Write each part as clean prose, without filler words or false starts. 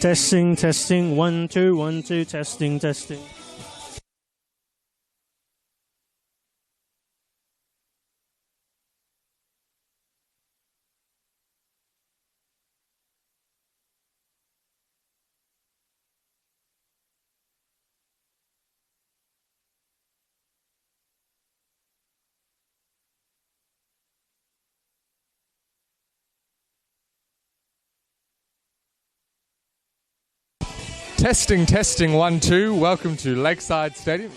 Testing, testing, 1, 2, 1, 2, testing, testing. Testing, testing, 1, 2. Welcome to Lakeside Stadium.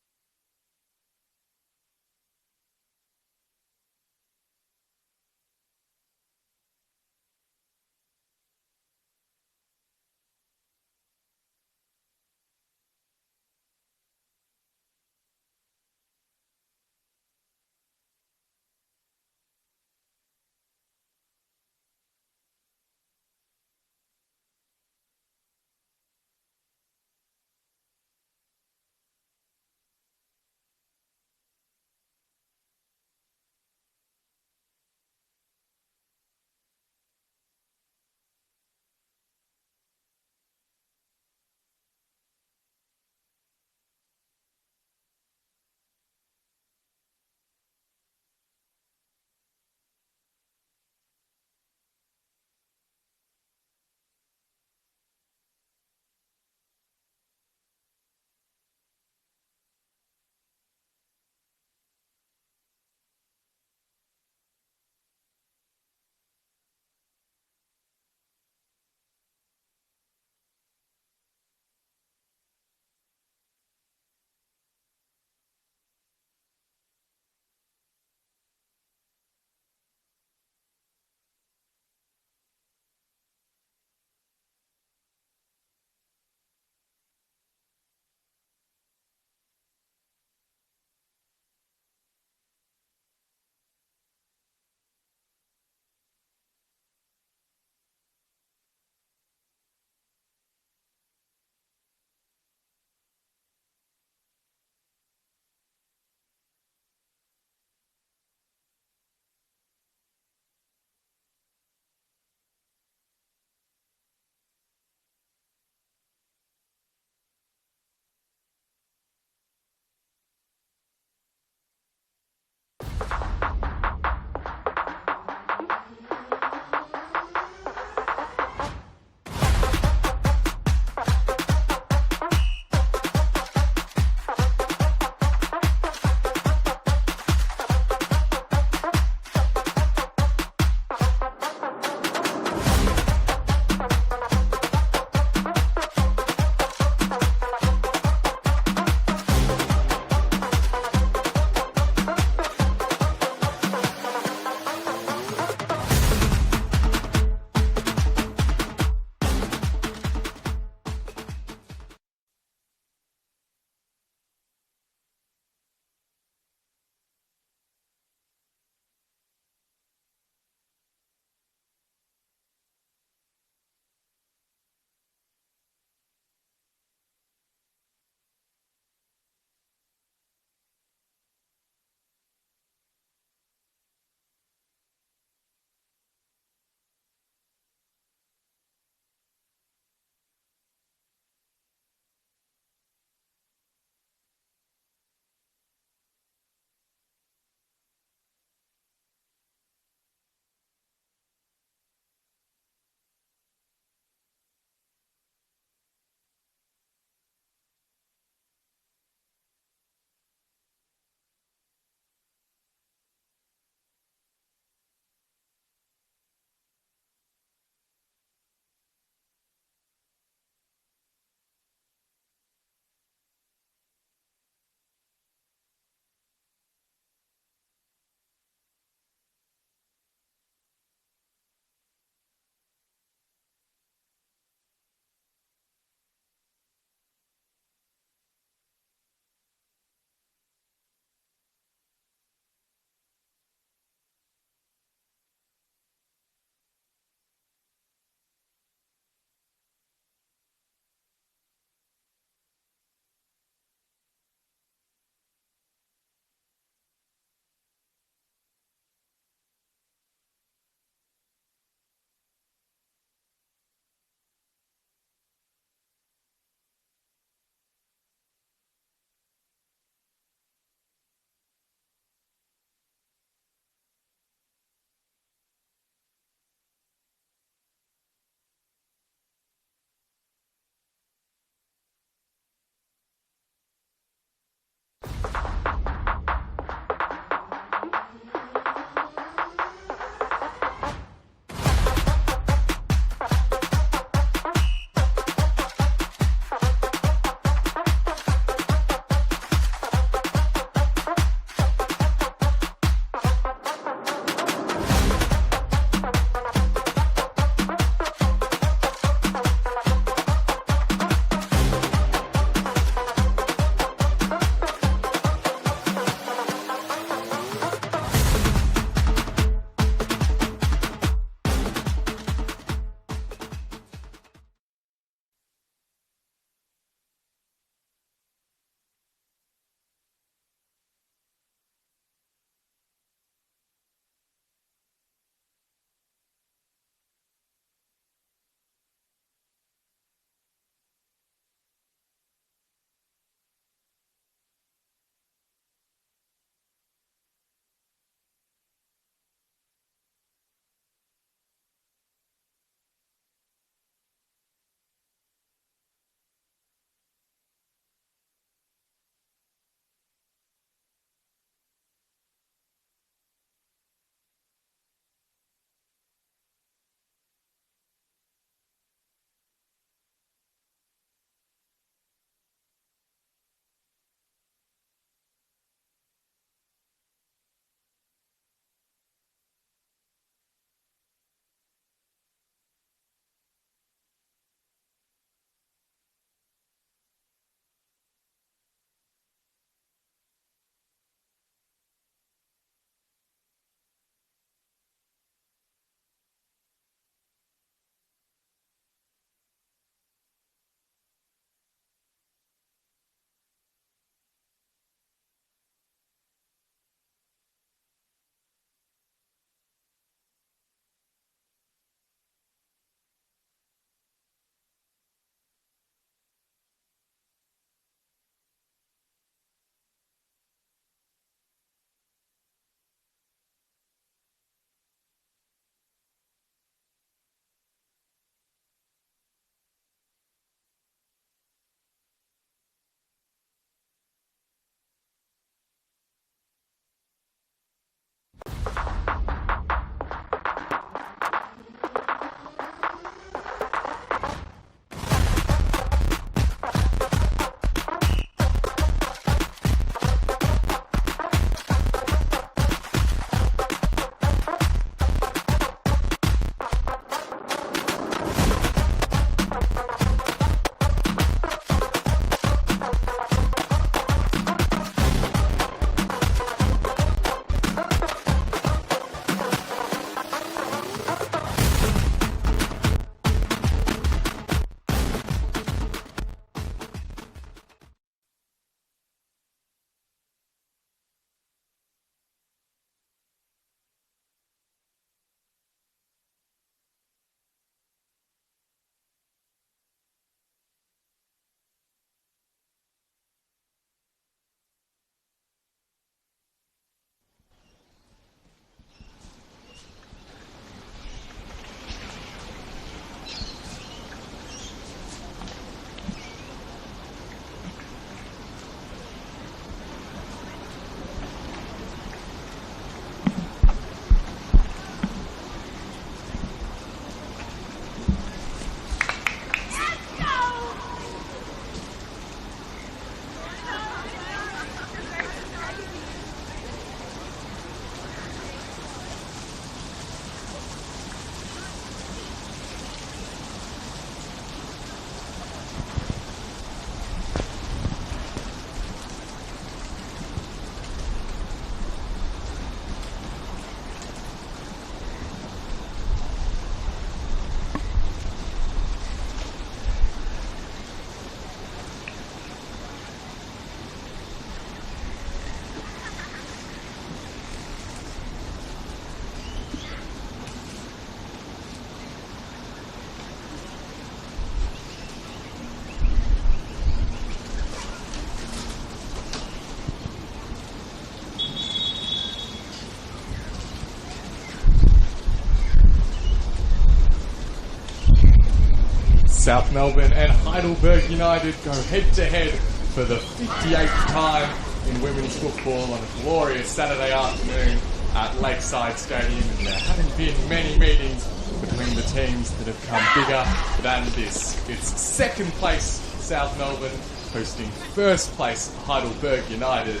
South Melbourne and Heidelberg United go head-to-head for the 58th time in women's football on a glorious Saturday afternoon at Lakeside Stadium. And there haven't been many meetings between the teams that have come bigger than this. It's second place South Melbourne hosting first place Heidelberg United.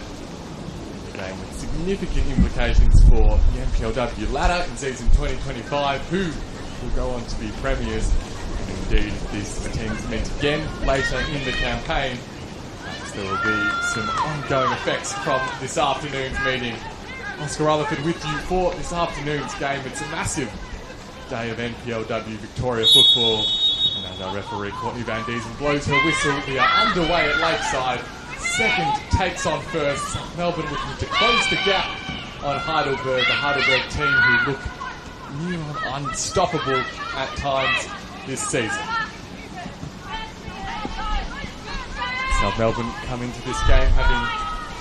A game with significant implications for the NPLW ladder in season 2025, who will go on to be premiers. And indeed, these teams meet again later in the campaign. There will be some ongoing effects from this afternoon's meeting. Oscar Rutherford with you for this afternoon's game. It's a massive day of NPLW Victoria football. And as our referee Courtney Van Diesen blows her whistle, we are underway at Lakeside. Second takes on first. South Melbourne looking to close the gap on Heidelberg, a Heidelberg team who look near unstoppable at times this season. South Melbourne come into this game having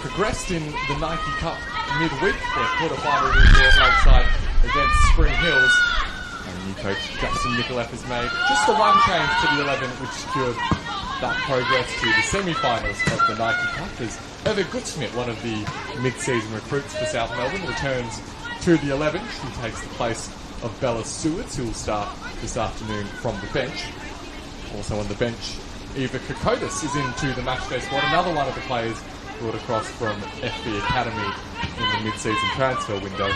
progressed in the Nike Cup midweek, their quarter-final win here at Lakeside against Spring Hills. And new coach Justin Nicoleff has made just the one change to the 11, which secured that progress to the semi-finals of the Nike Cup. As Eva Goodsmith, one of the mid-season recruits for South Melbourne, returns to the 11. She takes the place of Bella Stewarts, who will start this afternoon from the bench. Also on the bench, Eva Kokotis is into the matchday squad, another one of the players brought across from FB Academy in the mid-season transfer window.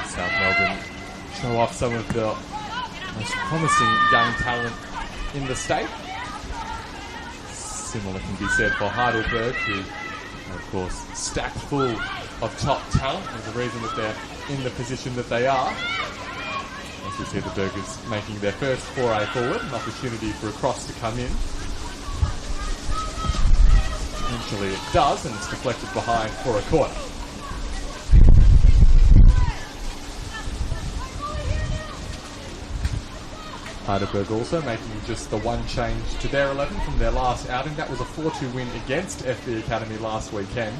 South Melbourne show off some of the most promising young talent in the state. Similar can be said for Heidelberg, who are of course stacked full of top talent. There's a reason that they're in the position that they are. As we see the Burgers making their first foray forward, an opportunity for a cross to come in. Eventually it does, and it's deflected behind for a corner. Heidelberg also making just the one change to their 11 from their last outing. That was a 4-2 win against FB Academy last weekend.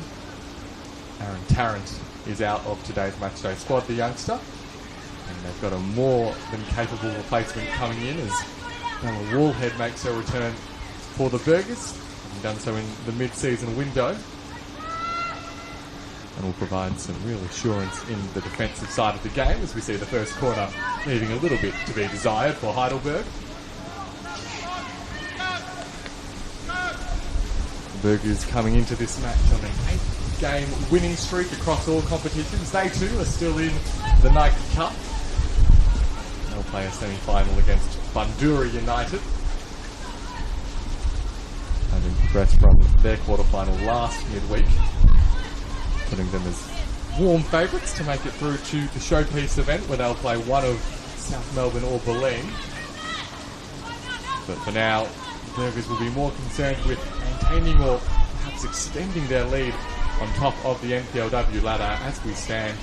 Aaron Tarrant is out of today's matchday squad, the youngster. And they've got a more than capable replacement coming in as Bella Wallhead makes her return for the Burgers, having done so in the mid-season window. And will provide some real assurance in the defensive side of the game as we see the first corner leaving a little bit to be desired for Heidelberg. The Burgers coming into this match on an 8-game winning streak across all competitions. They too are still in the Nike Cup. They'll play a semi-final against Bundoora United, having progressed from their quarter-final last midweek, putting them as warm favourites to make it through to the showpiece event where they'll play one of South Melbourne or Berlin. But for now, the Burgers will be more concerned with maintaining or perhaps extending their lead on top of the NPLW ladder as we stand.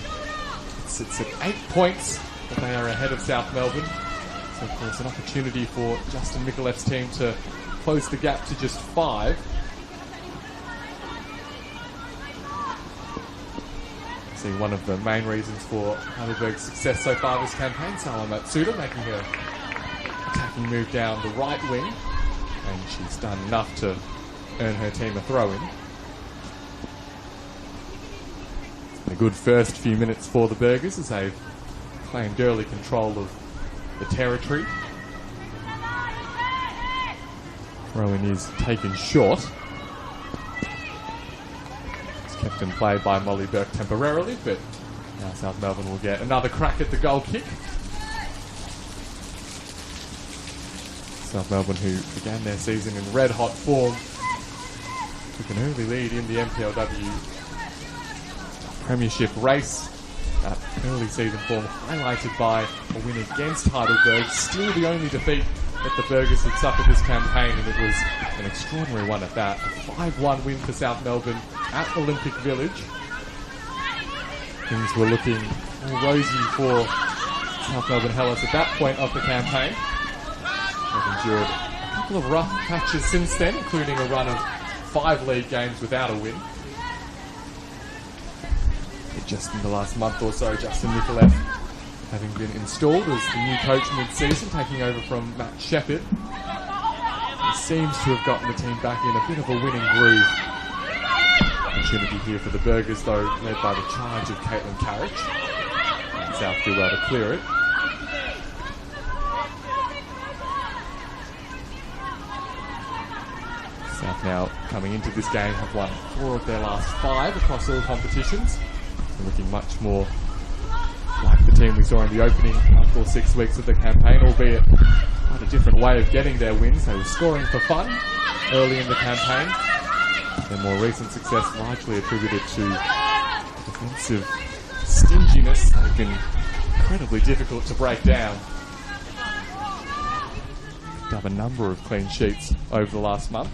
It sits at 8 points, but they are ahead of South Melbourne. So of course an opportunity for Justin Nicoleff's team to close the gap to just 5. See one of the main reasons for Heidelberg's success so far this campaign, Sawa Matsuda making her attacking move down the right wing, and she's done enough to earn her team a throw-in. A good first few minutes for the Burgers as they've claimed early control of the territory. Throw-in is taken short. It's kept in play by Molly Burke temporarily, but now South Melbourne will get another crack at the goal kick. South Melbourne, who began their season in red-hot form, took an early lead in the NPLW Premiership race. That early season form highlighted by a win against Heidelberg, still the only defeat that the Burgers had suffered this campaign, and it was an extraordinary one at that. A 5-1 win for South Melbourne at Olympic Village. Things were looking all rosy for South Melbourne Hellas at that point of the campaign. They've endured a couple of rough patches since then, including a run of 5 league games without a win. Just in the last month or so, Justin Nicoleff having been installed as the new coach mid-season, taking over from Matt Shepherd. seems to have gotten the team back in a bit of a winning groove. Opportunity here for the Burgers, though, led by the charge of Caitlin Carriage. South do well to clear it. South now coming into this game have won 4 of their last 5 across all competitions. They're looking much more like the team we saw in the opening 5 or 6 weeks of the campaign, albeit quite a different way of getting their wins. They were scoring for fun early in the campaign. Their more recent success largely attributed to defensive stinginess. They've been incredibly difficult to break down. Picked up a number of clean sheets over the last month.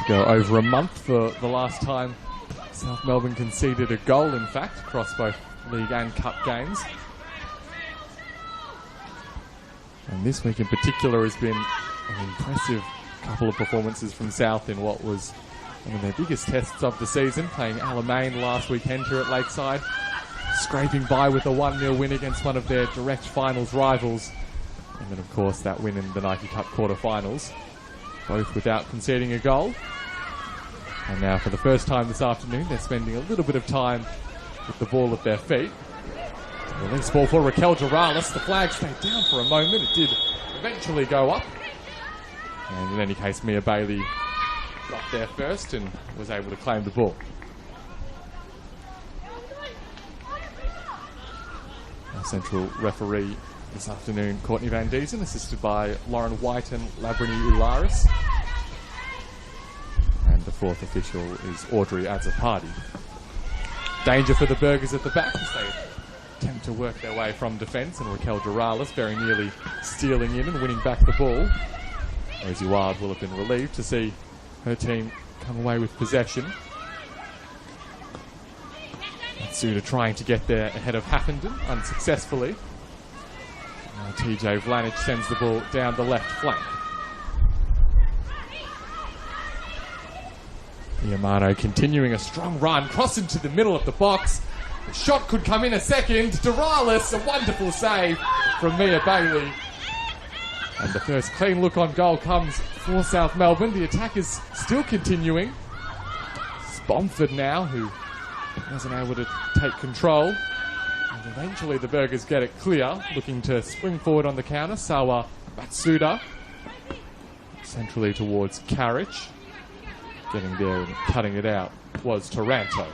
Go over a month for the last time South Melbourne conceded a goal, in fact, across both league and cup games. And this week in particular has been an impressive couple of performances from South in what was one of their biggest tests of the season, playing Alamein last weekend here at Lakeside, scraping by with a 1-0 win against one of their direct finals rivals, and then of course that win in the Nike Cup quarter-finals, both without conceding a goal. And now for the first time this afternoon, they're spending a little bit of time with the ball at their feet. Release ball for Raquel Duralis. The flag stayed down for a moment. It did eventually go up. And in any case, Mia Bailey got there first and was able to claim the ball. Our central referee this afternoon, Courtney Van Diesen, assisted by Lauren White and Labrini Ularis. And the fourth official is Audrey Azzopardi. Danger for the Burgers at the back as they attempt to work their way from defence, and Raquel Duralis very nearly stealing in and winning back the ball. Rosie Wild will have been relieved to see her team come away with possession. Matsuda trying to get there ahead of Haffenden, unsuccessfully. TJ Vlanic sends the ball down the left flank. Iamano continuing a strong run, cross into the middle of the box. The shot could come in a second. Duralis, a wonderful save from Mia Bailey. And the first clean look on goal comes for South Melbourne. The attack is still continuing. It's Bomford now, who wasn't able to take control. And eventually the Burgers get it clear, looking to spring forward on the counter. Sawa Matsuda centrally towards Carriage. Getting there and cutting it out was Taranto.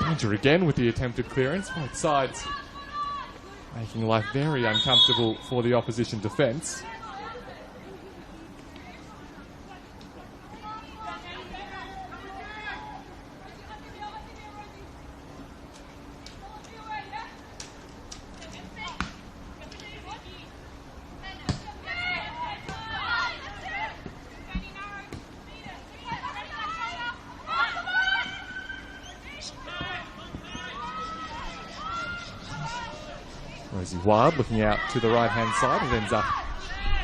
Danger again with the attempted clearance. Both sides making life very uncomfortable for the opposition defence. Rosie Wild looking out to the right-hand side and ends up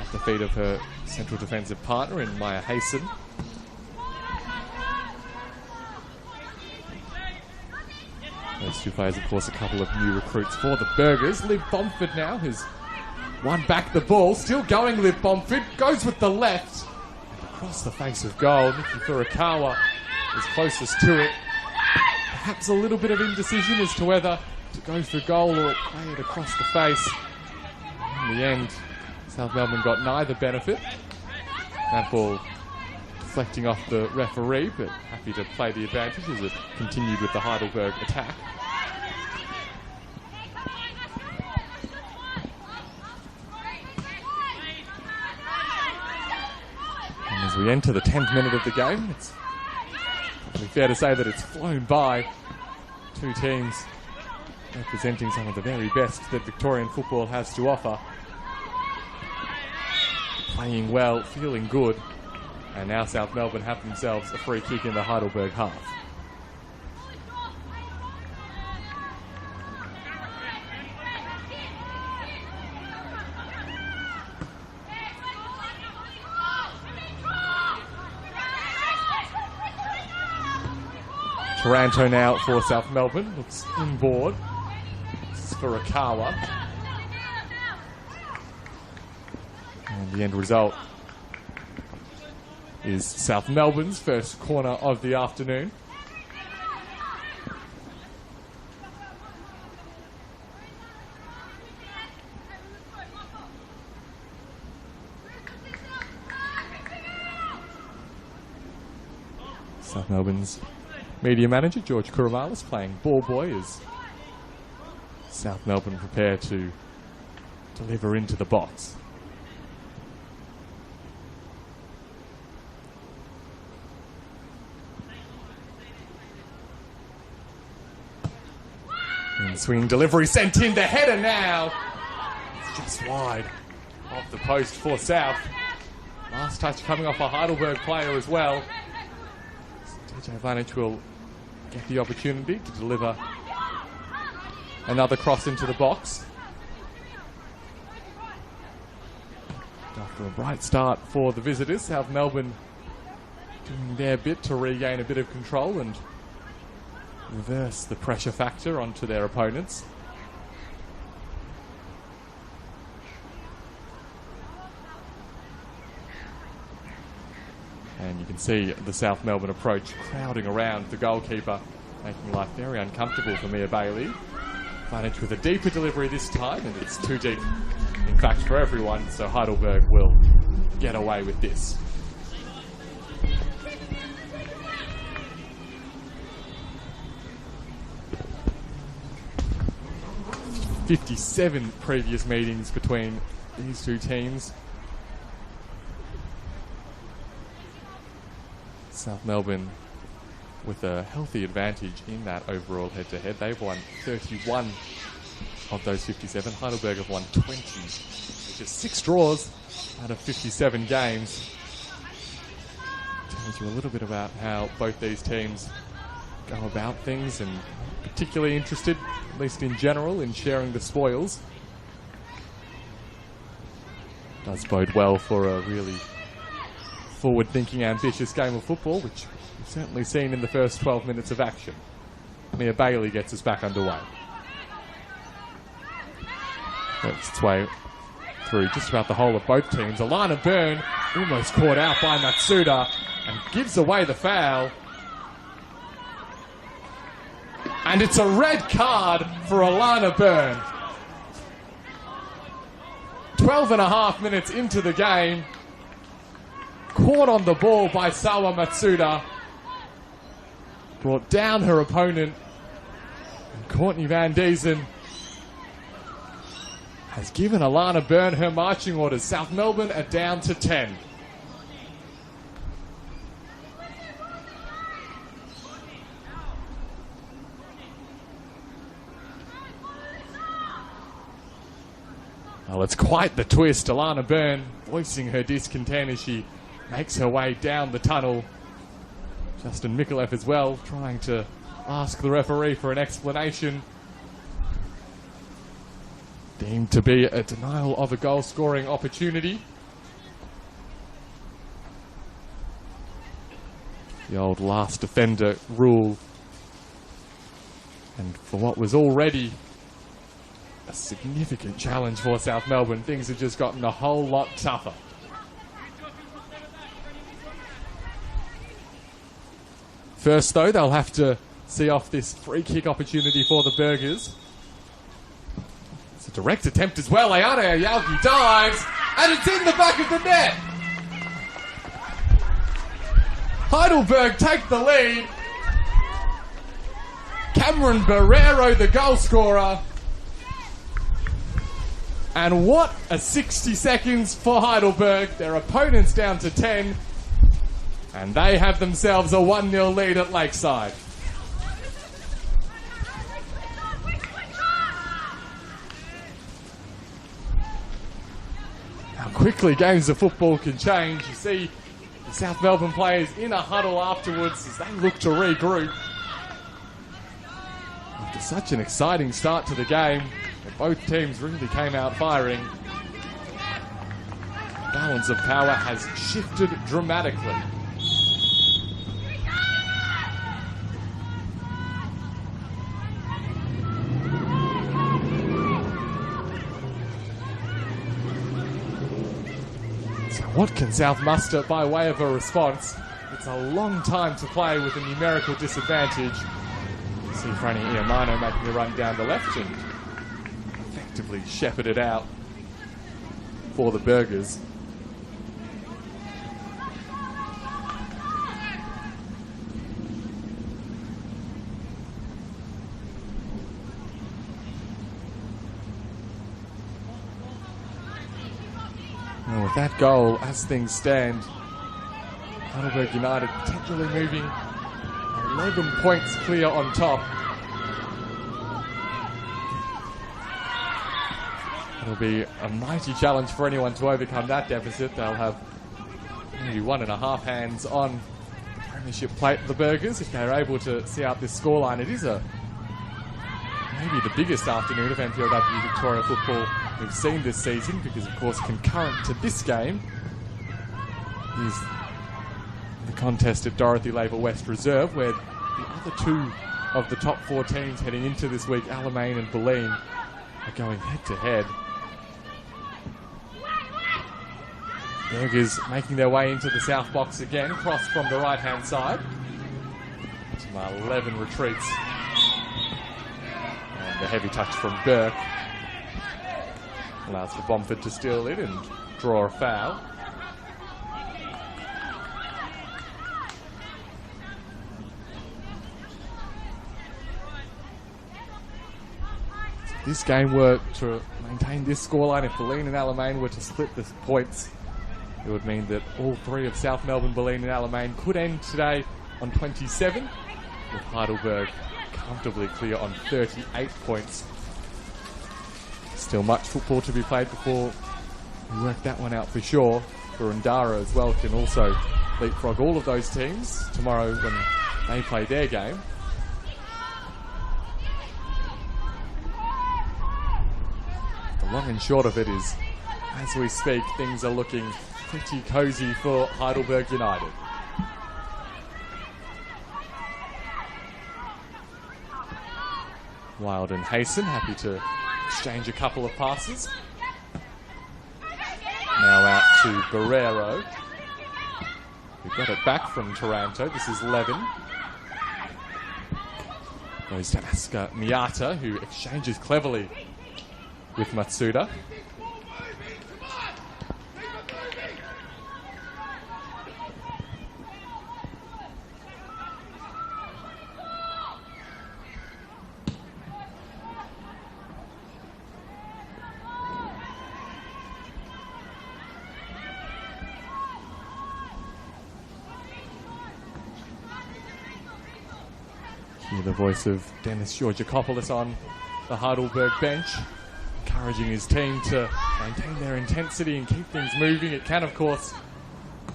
at the feet of her central defensive partner in Maya Hayson. Those two players, of course, a couple of new recruits for the Burgers. Liv Bomford now has won back the ball. Still going, Liv Bomford. Goes with the left. And across the face of goal, Nikki Furukawa is closest to it. Perhaps a little bit of indecision as to whether to go for goal or play it across the face. In the end, South Melbourne got neither benefit. That ball deflecting off the referee, but happy to play the advantage as it continued with the Heidelberg attack. And as we enter the 10th minute of the game, it's probably fair to say that it's flown by. Two teams representing some of the very best that Victorian football has to offer. Playing well, feeling good, And now South Melbourne have themselves a free kick in the Heidelberg half. Taranto now for South Melbourne. Looks inboard. This is for Rakawa. And the end result is South Melbourne's first corner of the afternoon. South Melbourne's media manager, George Kuramalis, playing ball boy as South Melbourne prepare to deliver into the box. And swing delivery sent in, the header now. It's just wide of the post for South. Last touch coming off a Heidelberg player as well. TJ Vanic will get the opportunity to deliver another cross into the box. After a bright start for the visitors, South Melbourne doing their bit to regain a bit of control and reverse the pressure factor onto their opponents. And you can see the South Melbourne approach crowding around the goalkeeper, making life very uncomfortable for Mia Bailey. Managed with a deeper delivery this time, and it's too deep, in fact, for everyone, so Heidelberg will get away with this. 57 previous meetings between these two teams. South Melbourne with a healthy advantage in that overall head-to-head. They've won 31 of those 57. Heidelberg have won 20, which is 6 draws out of 57 games. Tells you a little bit about how both these teams go about things, and particularly interested, at least in general, in sharing the spoils. Does bode well for a really forward-thinking, ambitious game of football, which we've certainly seen in the first 12 minutes of action. Mia Bailey gets us back underway. Works its way through just about the whole of both teams. Alana Byrne almost caught out by Matsuda and gives away the foul. And it's a red card for Alana Byrne. 12 and a half minutes into the game. Caught on the ball by Sawa Matsuda. Brought down her opponent. And Courtney Van Dezen has given Alana Byrne her marching orders. South Melbourne are down to 10. Well, it's quite the twist. Alana Byrne voicing her discontent as she makes her way down the tunnel. Justin Mikulev as well, trying to ask the referee for an explanation. Deemed to be a denial of a goal-scoring opportunity. The old last offender rule. And for what was already a significant challenge for South Melbourne, things have just gotten a whole lot tougher. First, though, they'll have to see off this free kick opportunity for the Burgers. It's a direct attempt as well. Ayana Ayalki dives, and it's in the back of the net. Heidelberg take the lead. Cameron Barrero, the goal scorer. And what a 60 seconds for Heidelberg. Their opponents down to 10. And they have themselves a 1-0 lead at Lakeside. How quickly games of football can change. You see The South Melbourne players in a huddle afterwards as they look to regroup. After such an exciting start to the game, both teams really came out firing. The balance of power has shifted dramatically. So what can South muster by way of a response? It's a long time to play with a numerical disadvantage. You see Franny Iamano making a run down the left and effectively shepherded out for the Burgers. And with that goal, as things stand, Heidelberg United potentially moving 11 points clear on top. It'll be a mighty challenge for anyone to overcome that deficit. They'll have maybe 1.5 hands on the premiership plate, the Burgers, if they're able to see out this scoreline. It is maybe the biggest afternoon of NPLW Victoria football we've seen this season, because of course concurrent to this game is the contest at Dorothy Laver West Reserve, where the other two of the top 4 teams heading into this week, Alamein and Bulleen, are going head to head. Burgers making their way into the south box again, cross from the right hand side. Some 11 retreats. And a heavy touch from Burke allows for Bomford to steal it and draw a foul. If this game were to maintain this scoreline, if Bulleen and Alamein were to split the points, it would mean that all 3 of South Melbourne, Bulleen and Alamein could end today on 27, with Heidelberg comfortably clear on 38 points. Still much football to be played before we work that one out for sure. Burundara as well can also leapfrog all of those teams tomorrow when they play their game. The long and short of it is, as we speak, things are looking pretty cosy for Heidelberg United. Wild and Hasten happy to exchange a couple of passes. Now out to Barrero, who got it back from Taranto. This is Levin. Goes to Asuka Miyata, who exchanges cleverly with Matsuda. Hear the voice of Dennis Georgakopoulos on the Heidelberg bench, encouraging his team to maintain their intensity and keep things moving. It can, of course,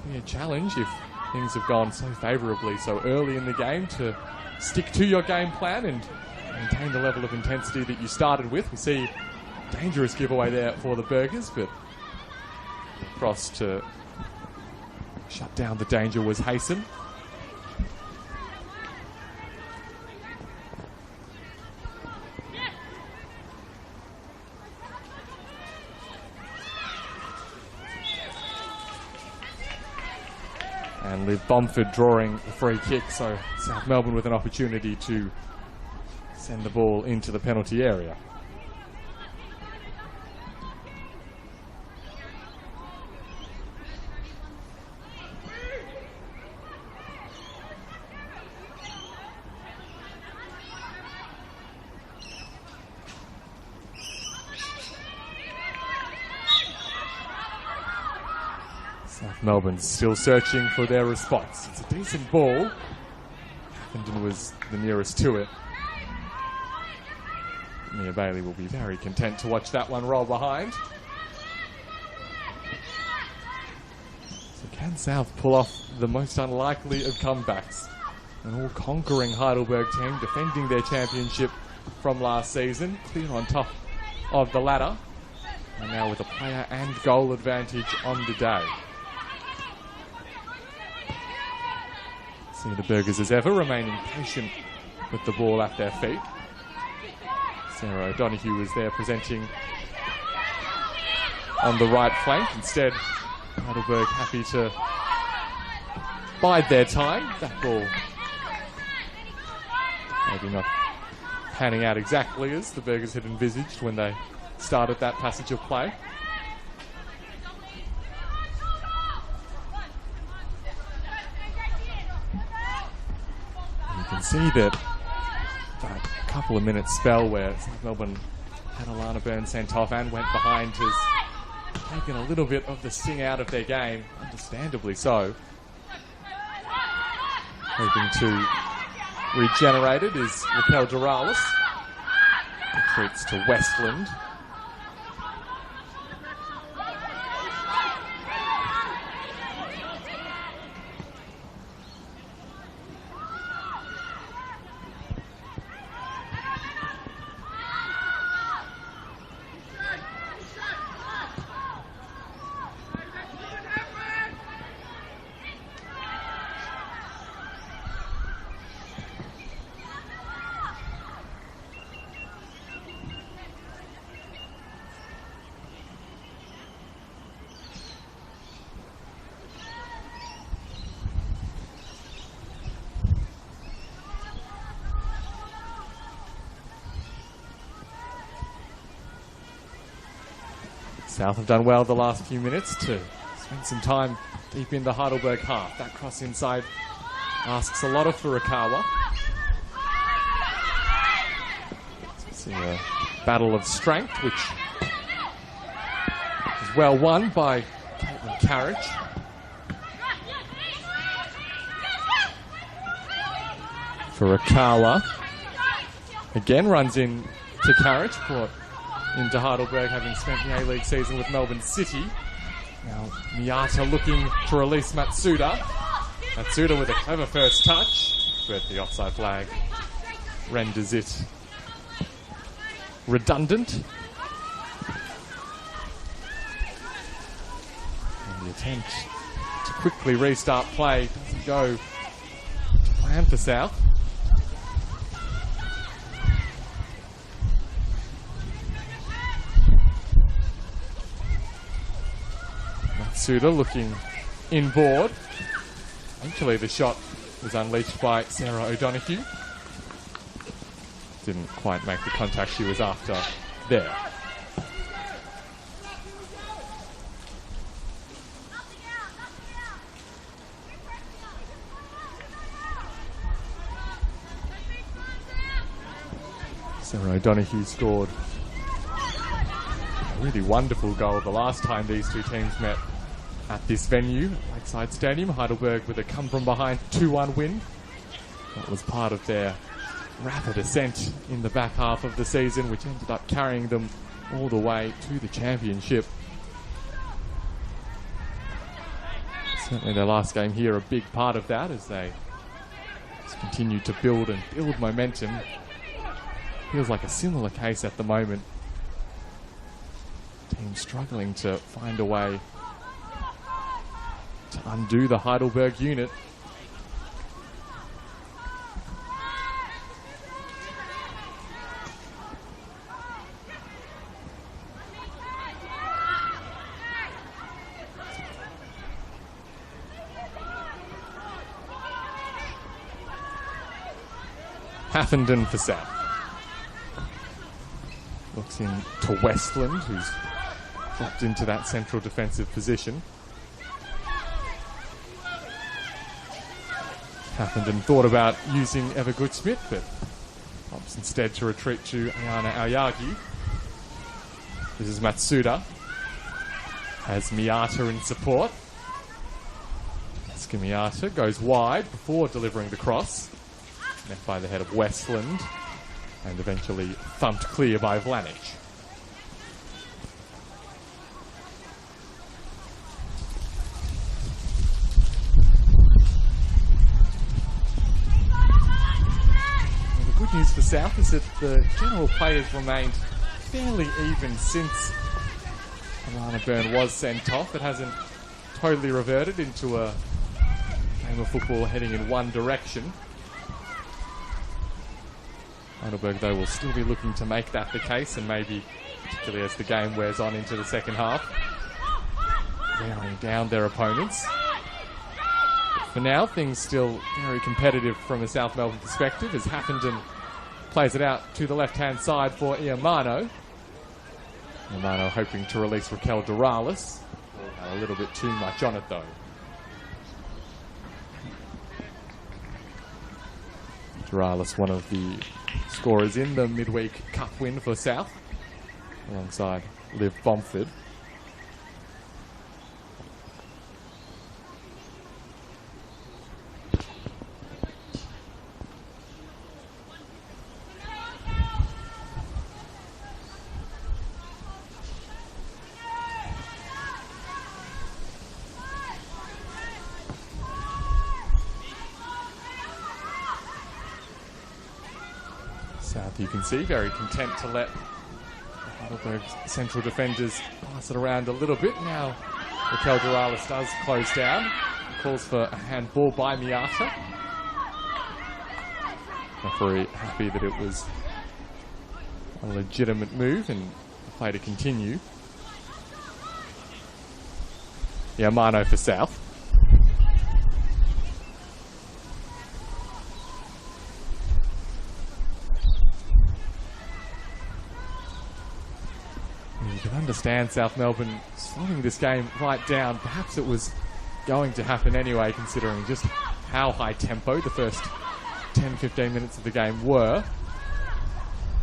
be a challenge if things have gone so favourably so early in the game to stick to your game plan and maintain the level of intensity that you started with. We see a dangerous giveaway there for the Burgers, but across to shut down the danger was Hasten. And with Bomford drawing the free kick, so South Melbourne with an opportunity to send the ball into the penalty area. South Melbourne's still searching for their response. It's a decent ball. Hampton was the nearest to it. Mia Bailey will be very content to watch that one roll behind. So Can South pull off the most unlikely of comebacks? An all-conquering Heidelberg team defending their championship from last season, clear on top of the ladder, and now with a player and goal advantage on the day. See the Burgers as ever remaining patient with the ball at their feet. Sarah O'Donoghue was there presenting on the right flank. Instead, Heidelberg happy to bide their time. That ball maybe not panning out exactly as the Burgers had envisaged when they started that passage of play. You can see that couple of minutes spell where South Melbourne had Alana Byrne sent off and went behind has taken a little bit of the sting out of their game, understandably so. Hoping to regenerate it is Raquel Doralis. Retreats to Westland. South have done well the last few minutes to spend some time deep in the Heidelberg half. That cross inside asks a lot of Furukawa. See a battle of strength, which is well won by Caitlin Carriage. Furukawa again runs in to Carriage, brought into Heidelberg, having spent the A-League season with Melbourne City. Now Miyata looking to release Matsuda. Matsuda with a clever first touch, but the offside flag renders it redundant. And the attempt to quickly restart play doesn't go to plan for South. Suda looking inboard. Eventually the shot was unleashed by Sarah O'Donoghue. Didn't quite make the contact she was after there. Sarah O'Donoghue scored a really wonderful goal the last time these two teams met at this venue, Lakeside Stadium. Heidelberg with a come-from-behind 2-1 win. That was part of their rapid ascent in the back half of the season, which ended up carrying them all the way to the championship. Certainly their last game here, a big part of that, as they just continue to build and build momentum. Feels like a similar case at the moment. Team struggling to find a way to undo the Heidelberg unit. Haffenden for South. Looks in to Westland, who's dropped into that central defensive position. Haffenden thought about using Eva Goodsmith, but opts instead to retreat to Ayana Aoyagi. This is Matsuda. Has Miyata in support. Miyata goes wide before delivering the cross. Met by the head of Westland, and eventually thumped clear by Vlanic. news for South is that the general play has remained fairly even since Heidelberg was sent off. It hasn't totally reverted into a game of football heading in one direction. Heidelberg, though, will still be looking to make that the case, and maybe, particularly as the game wears on into the second half, wearing down their opponents. But for now, things still very competitive from a South Melbourne perspective, as Haffenden plays it out to the left-hand side for Iamano. Iamano hoping to release Raquel Doralis. A little bit too much on it, though. Doralis, one of the scorers in the midweek cup win for South, alongside Liv Bomford. South, you can see, very content to let Heidelberg's central defenders pass it around a little bit. Now Raquel Doralis does close down. Calls for a handball by Miata. Referee happy that it was a legitimate move and the play to continue. Iamano for South. You can understand South Melbourne slowing this game right down. Perhaps it was going to happen anyway, considering just how high tempo the first 10-15 minutes of the game were.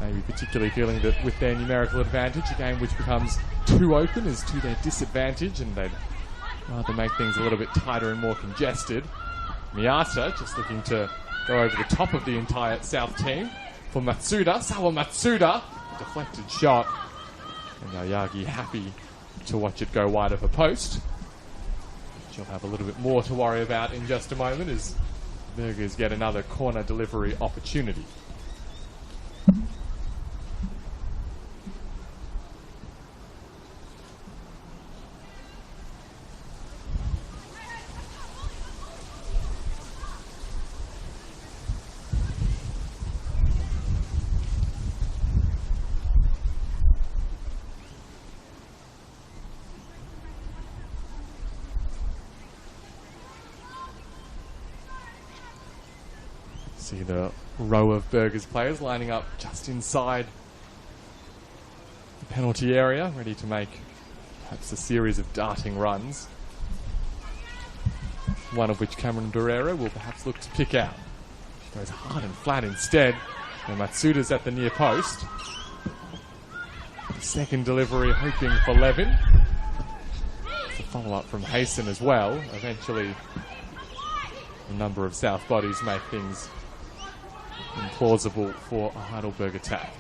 Maybe particularly feeling that with their numerical advantage, a game which becomes too open is to their disadvantage, and they'd rather make things a little bit tighter and more congested. Miata just looking to go over the top of the entire South team for Matsuda. Sawa Matsuda, deflected shot. And Yagi happy to watch it go wide of a post. She'll have a little bit more to worry about in just a moment as Burgers get another corner delivery opportunity. See the row of Burgers players lining up just inside the penalty area, ready to make perhaps a series of darting runs. One of which Cameron Dorera will perhaps look to pick out. She goes hard and flat instead. And Matsuda's at the near post. The second delivery hoping for Levin. It's a follow-up from Hayson as well. Eventually, a number of South bodies make things implausible for a Heidelberg attack.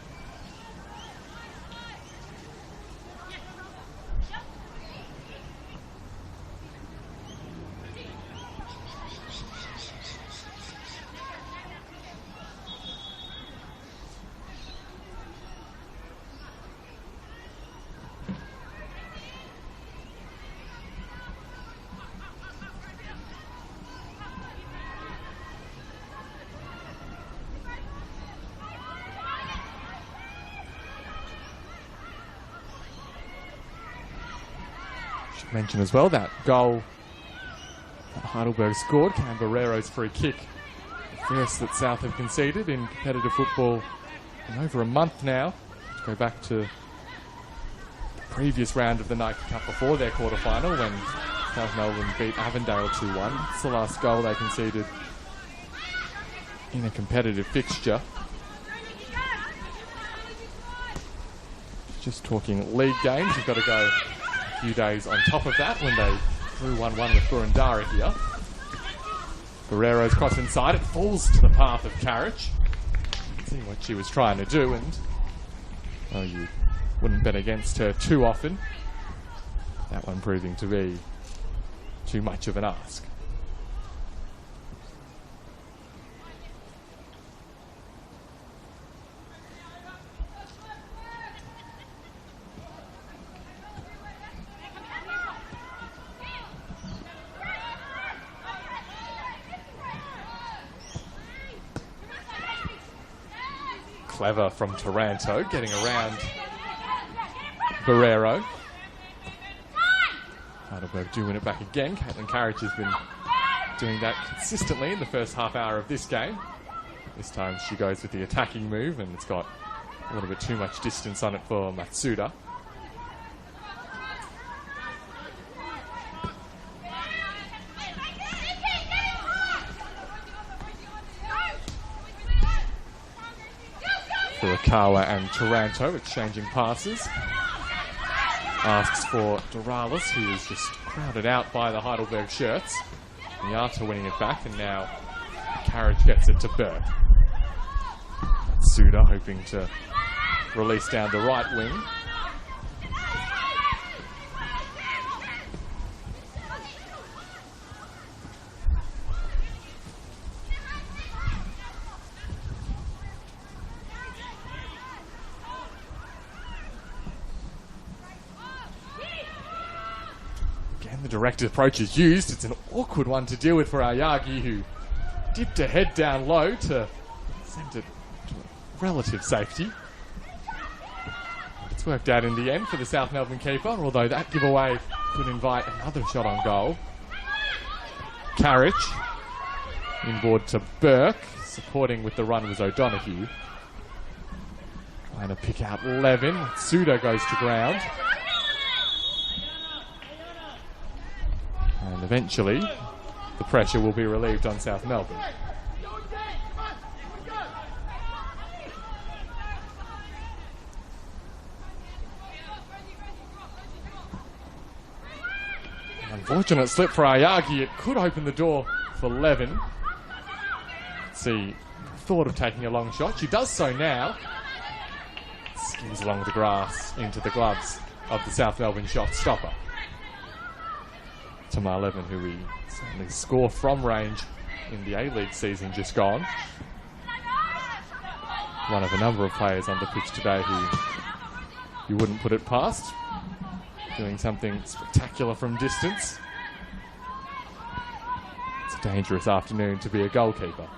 Mention as well that goal that Heidelberg scored, Camberero's free kick, the first that South have conceded in competitive football in over a month now. To go back to the previous round of the Nike Cup before their quarter-final when South Melbourne beat Avondale 2-1. It's the last goal they conceded in a competitive fixture. Just talking league games, you've got to go few days on top of that when they drew 1-1 with Burundara here. Guerrero's cross inside, it falls to the path of Karich. See what she was trying to do, and well, you wouldn't bet against her too often. That one proving to be too much of an ask. clever from Taranto, getting around Barrero. Heidelberg do win it back again. Caitlin Carriage has been doing that consistently in the first half hour of this game. This time she goes with the attacking move, and it's got a little bit too much distance on it for Matsuda. Furukawa and Taranto exchanging passes. Asks for Doralis, who is just crowded out by the Heidelberg shirts. Miata winning it back, and now Carriage gets it to Burke. Suda hoping to release down the right wing. Again, the direct approach is used. It's an awkward one to deal with for Ayagi, who dipped her head down low to send it to a relative safety. It's worked out in the end for the South Melbourne keeper, although that giveaway could invite another shot on goal. Carriage inboard to Burke. Supporting with the run was O'Donoghue. Trying to pick out Levin. Suda goes to ground. And eventually, the pressure will be relieved on South Melbourne. Unfortunate slip for Ayagi. It could open the door for Levin. Let's see, thought of taking a long shot. She does so now. Skims along the grass into the gloves of the South Melbourne shot stopper. Tamar Levin, who we certainly score from range in the A-League season just gone. One of a number of players on the pitch today who you wouldn't put it past. Doing something spectacular from distance. It's a dangerous afternoon to be a goalkeeper.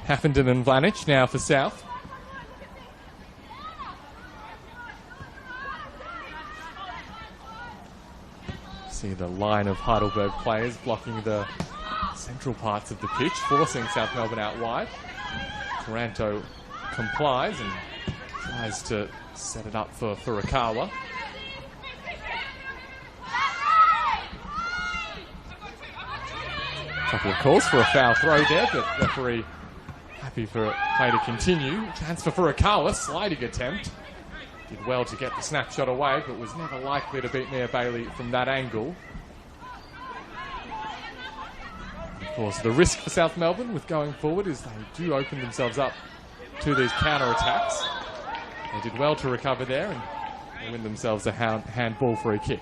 Haffenden and Vlanich now for South. See the line of Heidelberg players blocking the central parts of the pitch, forcing South Melbourne out wide. Taranto complies and tries to set it up for Furukawa. Couple of calls for a foul throw there, but referee happy for play to continue. Chance for Furukawa, sliding attempt. Did well to get the snapshot away, but was never likely to beat Mia Bailey from that angle. Of course, the risk for South Melbourne with going forward is they do open themselves up to these counter-attacks. They did well to recover there and win themselves a handball free kick.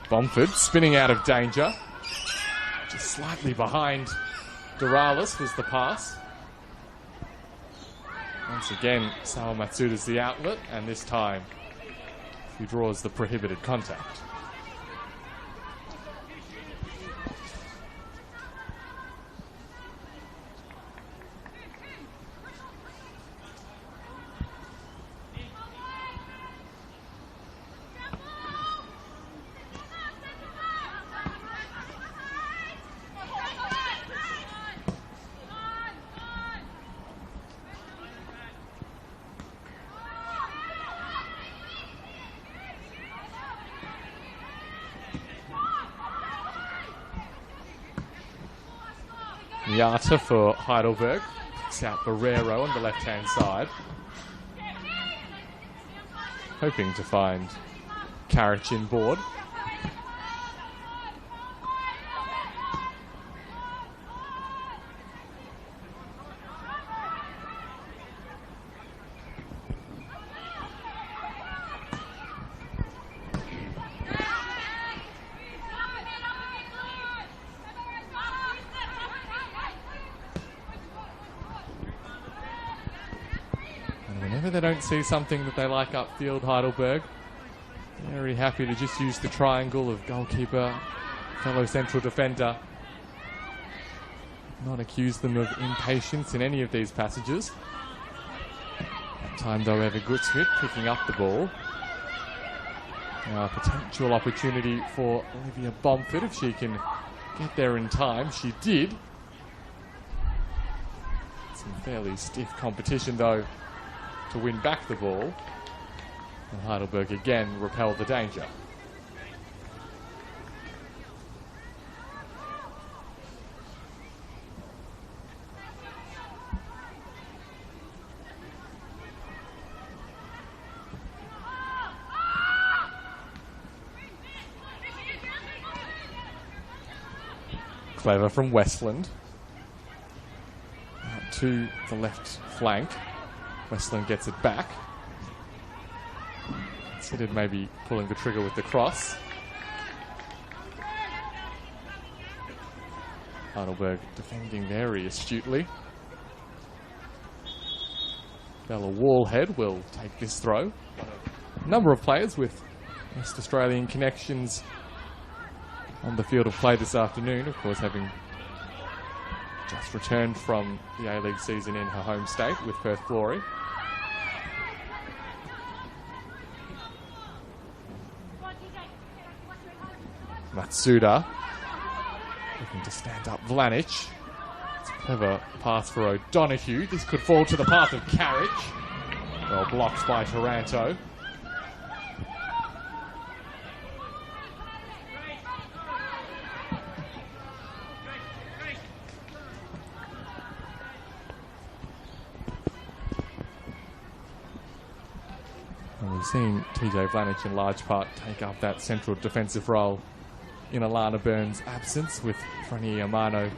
Bomford spinning out of danger. Just slightly behind Doralis was the pass. Once again, Sawa Matsuda's the outlet, and this time he draws the prohibited contact. Miata for Heidelberg. Picks out Barrero on the left-hand side. Hoping to find Carriage inboard. Whenever they don't see something that they like upfield, Heidelberg, very happy to just use the triangle of goalkeeper, fellow central defender. Not accuse them of impatience in any of these passages. That time, though, Eva Gutsmit picking up the ball. Now a potential opportunity for Olivia Bomford if she can get there in time. She did. Some fairly stiff competition, though, to win back the ball. And Heidelberg again repelled the danger. Clever from Westland. Out to the left flank. Westland gets it back. Considered maybe pulling the trigger with the cross. Heidelberg defending very astutely. Bella Wallhead will take this throw. A number of players with West Australian connections on the field of play this afternoon, of course, having just returned from the A-League season in her home state with Perth Glory. Matsuda looking to stand up Vlanic. It's a clever pass for O'Donoghue. This could fall to the path of Carriage. Well blocked by Taranto. We've seen TJ Vlanic in large part take up that central defensive role in Alana Burns' absence, with Franny Amano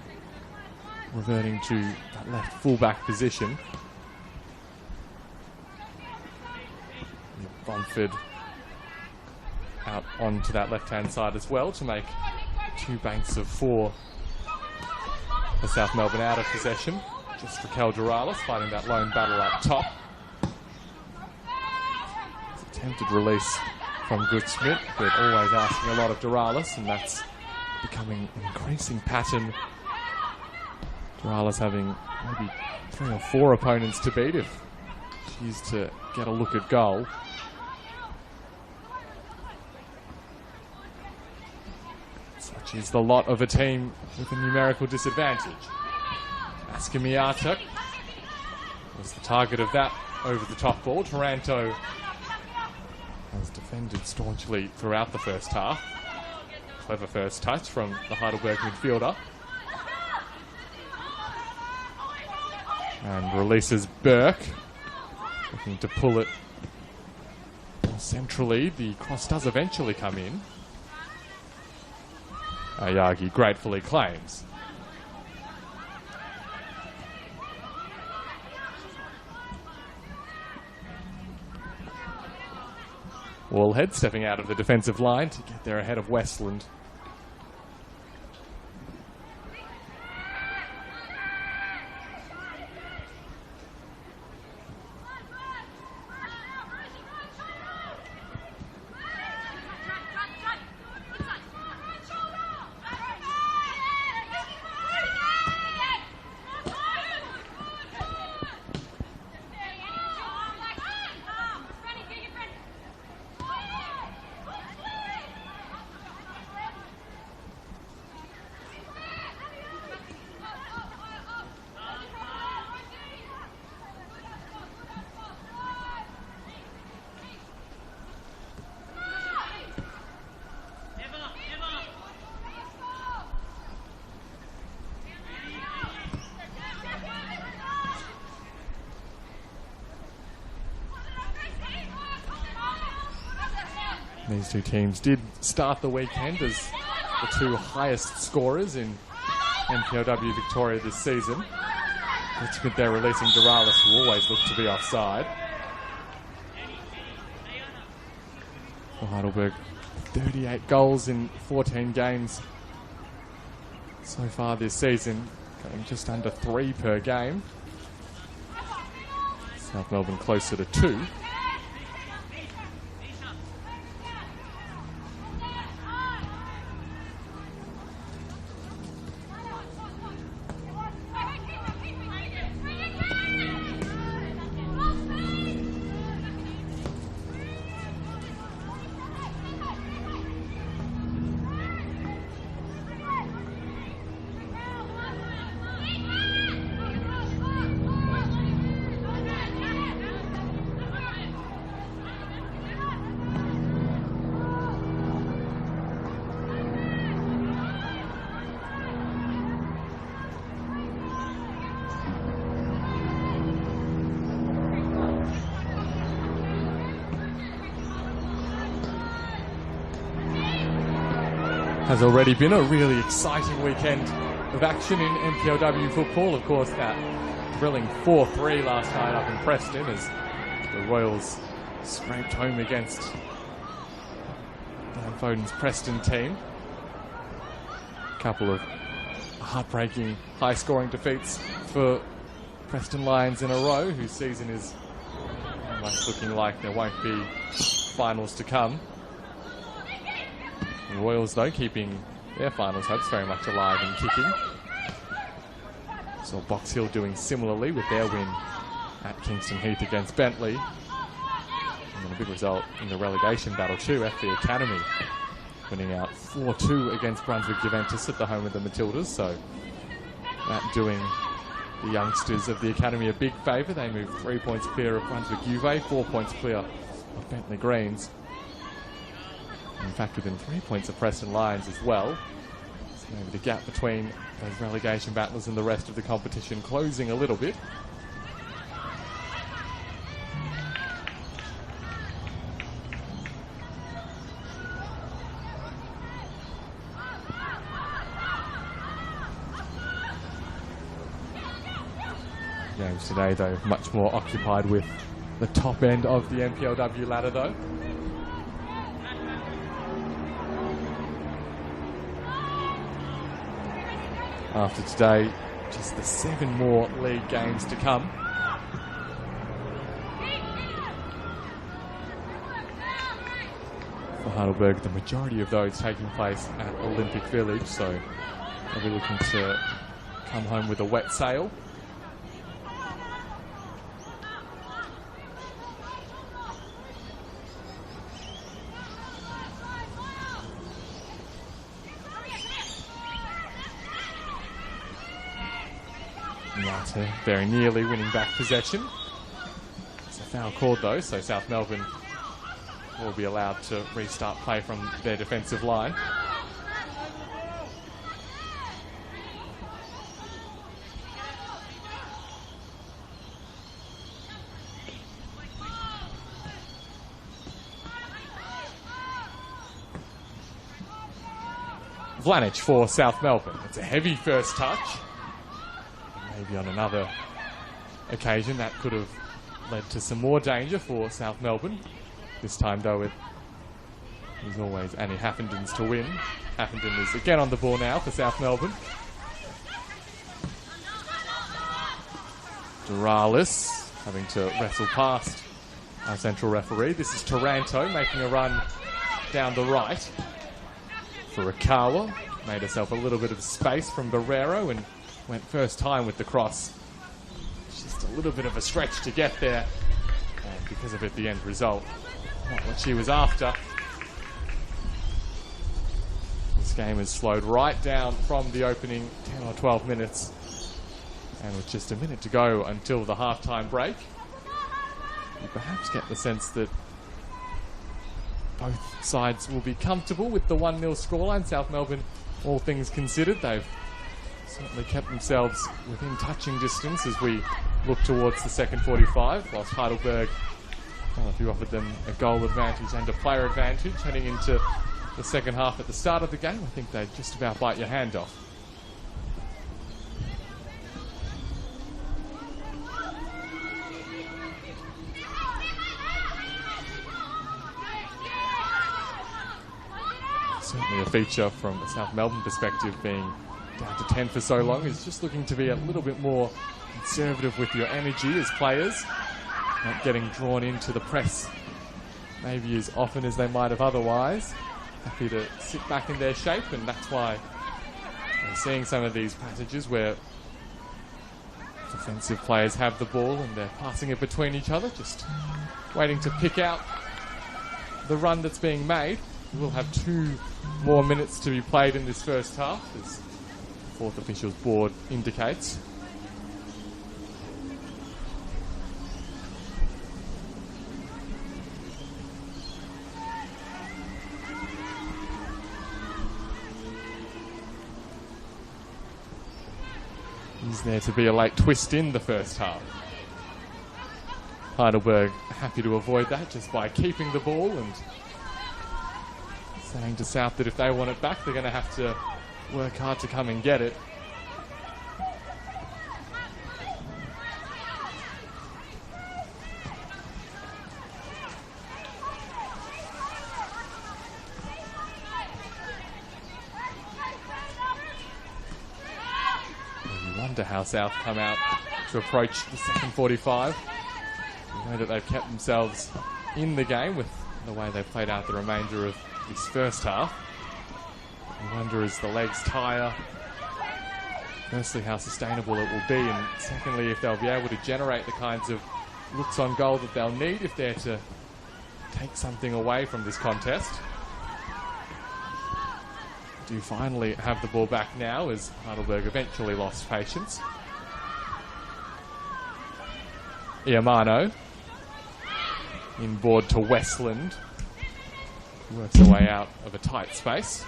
reverting to that left fullback position. Bomford out onto that left-hand side as well to make 2 banks of 4 for South Melbourne out of possession. Just Raquel Duralis fighting that lone battle up top. Attempted release from Goodsmith, but always asking a lot of Duralis, and that's becoming an increasing pattern. Duralis having maybe 3 or 4 opponents to beat if she's to get a look at goal. Such is the lot of a team with a numerical disadvantage. Aska Miata was the target of that over the top ball. Taranto has defended staunchly throughout the first half. Clever first touch from the Heidelberg midfielder. And releases Burke, looking to pull it more centrally. The cross does eventually come in. Ayagi gratefully claims. Wallhead stepping out of the defensive line to get there ahead of Westland. These two teams did start the weekend as the 2 highest scorers in NPLW Victoria this season. Richmond there releasing Duralis, who always looked to be offside. For Heidelberg, 38 goals in 14 games so far this season, going just under 3 per game. So South Melbourne closer to 2. Has already been a really exciting weekend of action in NPLW football. Of course, that thrilling 4-3 last night up in Preston as the Royals scraped home against Dan Foden's Preston team. A couple of heartbreaking, high-scoring defeats for Preston Lions in a row, whose season is very much looking like there won't be finals to come. The Royals, though, keeping their finals hopes very much alive and kicking. Saw Box Hill doing similarly with their win at Kingston Heath against Bentley. And then a big result in the relegation battle too, FV Academy winning out 4-2 against Brunswick Juventus at the home of the Matildas. So that doing the youngsters of the Academy a big favour. They move 3 points clear of Brunswick Juve, 4 points clear of Bentley Greens. In fact, within 3 points of Preston Lions as well. So maybe the gap between those relegation battlers and the rest of the competition closing a little bit. Games today, though, much more occupied with the top end of the NPLW ladder, though. After today, just the 7 more league games to come. For Heidelberg, the majority of those taking place at Olympic Village, so they'll be looking to come home with a wet sail. Nata very nearly winning back possession. It's a foul called though, so South Melbourne will be allowed to restart play from their defensive line. Vlanich for South Melbourne. It's a heavy first touch. Maybe on another occasion that could have led to some more danger for South Melbourne. This time, though, it is always Annie Haffenden's to win. Haffenden is again on the ball now for South Melbourne. Duralis having to wrestle past our central referee. This is Taranto making a run down the right for Rakawa. Made herself a little bit of space from Barrero and went first time with the cross. Just a little bit of a stretch to get there, and because of it, the end result not what she was after. This game has slowed right down from the opening 10 or 12 minutes, and with just a minute to go until the half-time break, you perhaps get the sense that both sides will be comfortable with the 1-0 scoreline. South Melbourne, all things considered, they've certainly kept themselves within touching distance as we look towards the second 45, whilst Heidelberg, well, if you offered them a goal advantage and a player advantage heading into the second half at the start of the game, I think they'd just about bite your hand off. Certainly a feature from a South Melbourne perspective, being down to 10 for so long, is just looking to be a little bit more conservative with your energy as players. not getting drawn into the press maybe as often as they might have otherwise. Happy to sit back in their shape, and that's why we're seeing some of these passages where defensive players have the ball and they're passing it between each other, just waiting to pick out the run that's being made. We'll have 2 more minutes to be played in this first half, as the fourth officials board indicates. Is there to be a late twist in the first half? Heidelberg happy to avoid that just by keeping the ball and saying to South that if they want it back, they're going to have to work hard to come and get it. You wonder how South come out to approach the second 45. We know that they've kept themselves in the game with the way they've played out the remainder of this first half. I wonder, as the legs tire, firstly how sustainable it will be, and secondly if they'll be able to generate the kinds of looks on goal that they'll need if they're to take something away from this contest. Do finally have the ball back now, as Heidelberg eventually lost patience. Iamano inboard to Westland. Works her way out of a tight space.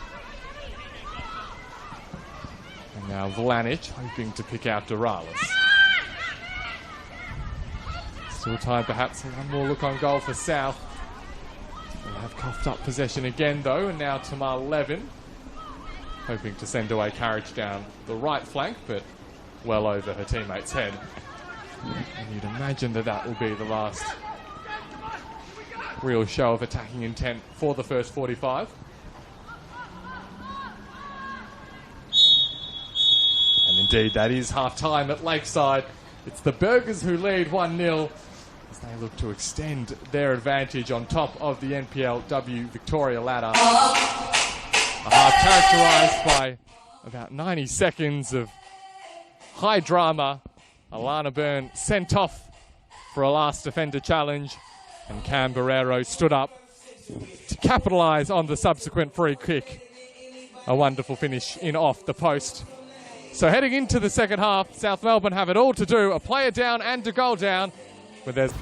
And now Vlanic hoping to pick out Doralis. Still time perhaps for one more look on goal for South. They'll have coughed up possession again though, and now Tamar Levin hoping to send away Carriage down the right flank, but well over her teammate's head. And you'd imagine that that will be the last real show of attacking intent for the first 45. And indeed, that is half-time at Lakeside. It's the Burgers who lead 1-0 as they look to extend their advantage on top of the NPLW Victoria ladder. A half characterised by about 90 seconds of high drama. Alana Byrne sent off for a last defender challenge, and Cam Barrero stood up to capitalise on the subsequent free kick. A wonderful finish in off the post. So heading into the second half, South Melbourne have it all to do. A player down and a goal down, but there's...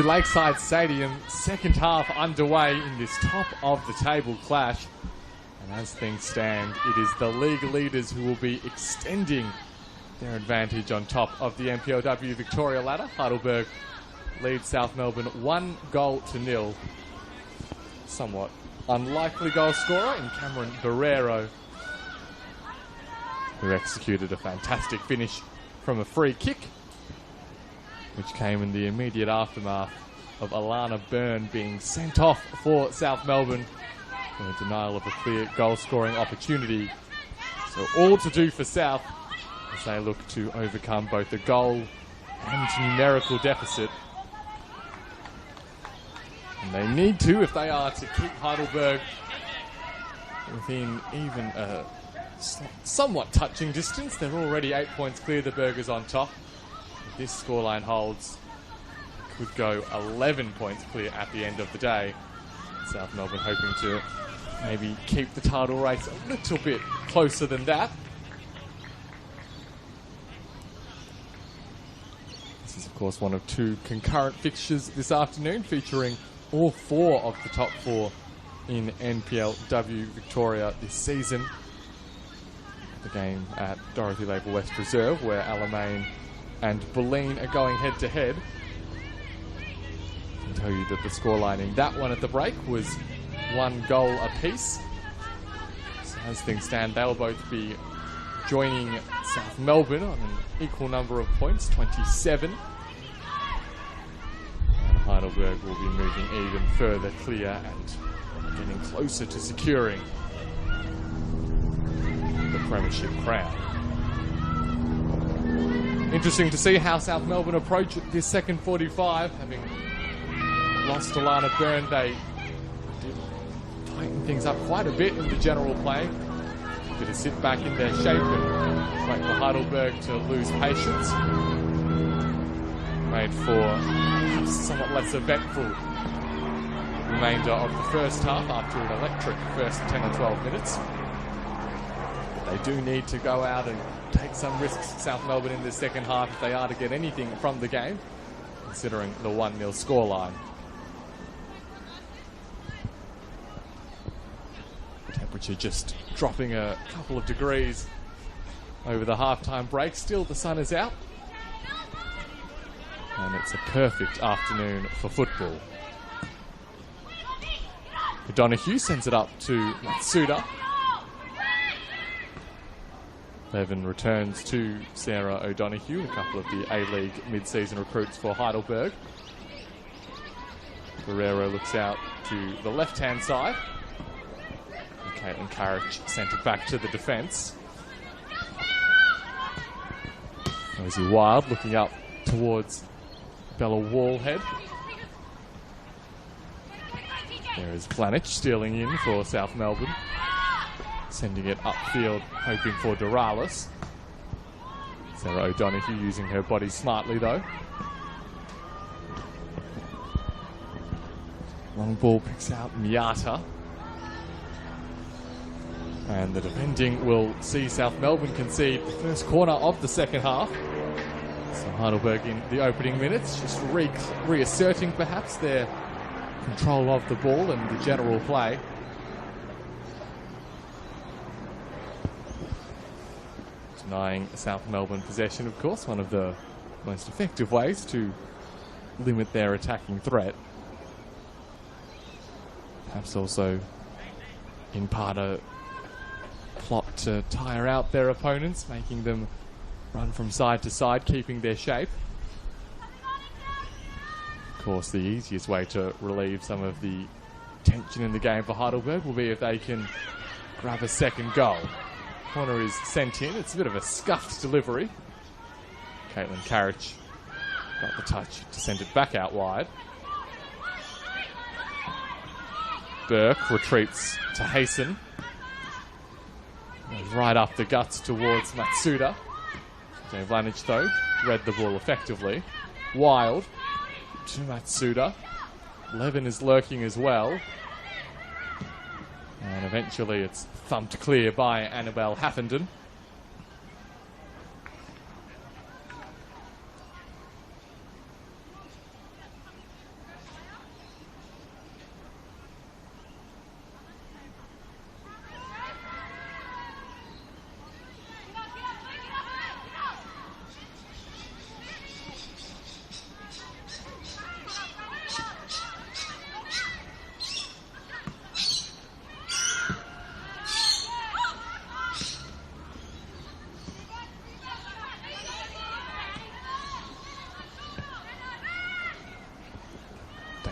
to Lakeside Stadium. Second half underway in this top of the table clash. And as things stand, it is the league leaders who will be extending their advantage on top of the NPLW Victoria ladder. Heidelberg leads South Melbourne 1-0. Somewhat unlikely goal scorer in Cameron Barrero, who executed a fantastic finish from a free kick, which came in the immediate aftermath of Alana Byrne being sent off for South Melbourne for a denial of a clear goal-scoring opportunity. So all to do for South as they look to overcome both the goal and numerical deficit. And they need to if they are to keep Heidelberg within even a somewhat touching distance. They're already 8 points clear. The Burgers on top. If this scoreline holds, it could go 11 points clear at the end of the day. South Melbourne hoping to maybe keep the title race a little bit closer than that. This is, of course, one of two concurrent fixtures this afternoon, featuring all four of the top four in NPLW Victoria this season. The game at Dorothy Labour West Reserve, where Alamein and Bulleen are going head-to-head. I can tell you that the scoreline in that one at the break was 1 goal apiece. So as things stand, they'll both be joining South Melbourne on an equal number of points, 27. And Heidelberg will be moving even further clear and getting closer to securing the premiership crown. Interesting to see how South Melbourne approach this second 45. Having lost Alana Byrne, they did tighten things up quite a bit in the general play. Did a sit back in their shape and wait for Heidelberg to lose patience. Made for a somewhat less eventful remainder of the first half after an electric first 10 or 12 minutes. They do need to go out and take some risks, South Melbourne, in the second half if they are to get anything from the game, considering the 1-0 scoreline. Temperature just dropping a couple of degrees over the halftime break. Still, the sun is out. And it's a perfect afternoon for football. O'Donoghue sends it up to Matsuda. Levin returns to Sarah O'Donoghue, a couple of the A-League mid-season recruits for Heidelberg. Guerrero looks out to the left-hand side. And Caitlin Carriage sent it back to the defence. Rosie Wild looking up towards Bella Wallhead. There is Flanich stealing in for South Melbourne. Sending it upfield, hoping for Doralis. Sarah O'Donoghue using her body smartly, though. Long ball picks out Miata. And the defending will see South Melbourne concede the first corner of the second half. So Heidelberg in the opening minutes, just reasserting perhaps their control of the ball and the general play. Denying South Melbourne possession, of course, one of the most effective ways to limit their attacking threat. Perhaps also, in part, a plot to tire out their opponents, making them run from side to side, keeping their shape. Of course, the easiest way to relieve some of the tension in the game for Heidelberg will be if they can grab a second goal. Corner is sent in. It's a bit of a scuffed delivery. Caitlin Carriage got the touch to send it back out wide. Burke retreats to hasten. Goes right up the guts towards Matsuda. Jane Vlanich, though, read the ball effectively. Wild to Matsuda. Levin is lurking as well. And eventually it's thumped clear by Annabelle Haffenden.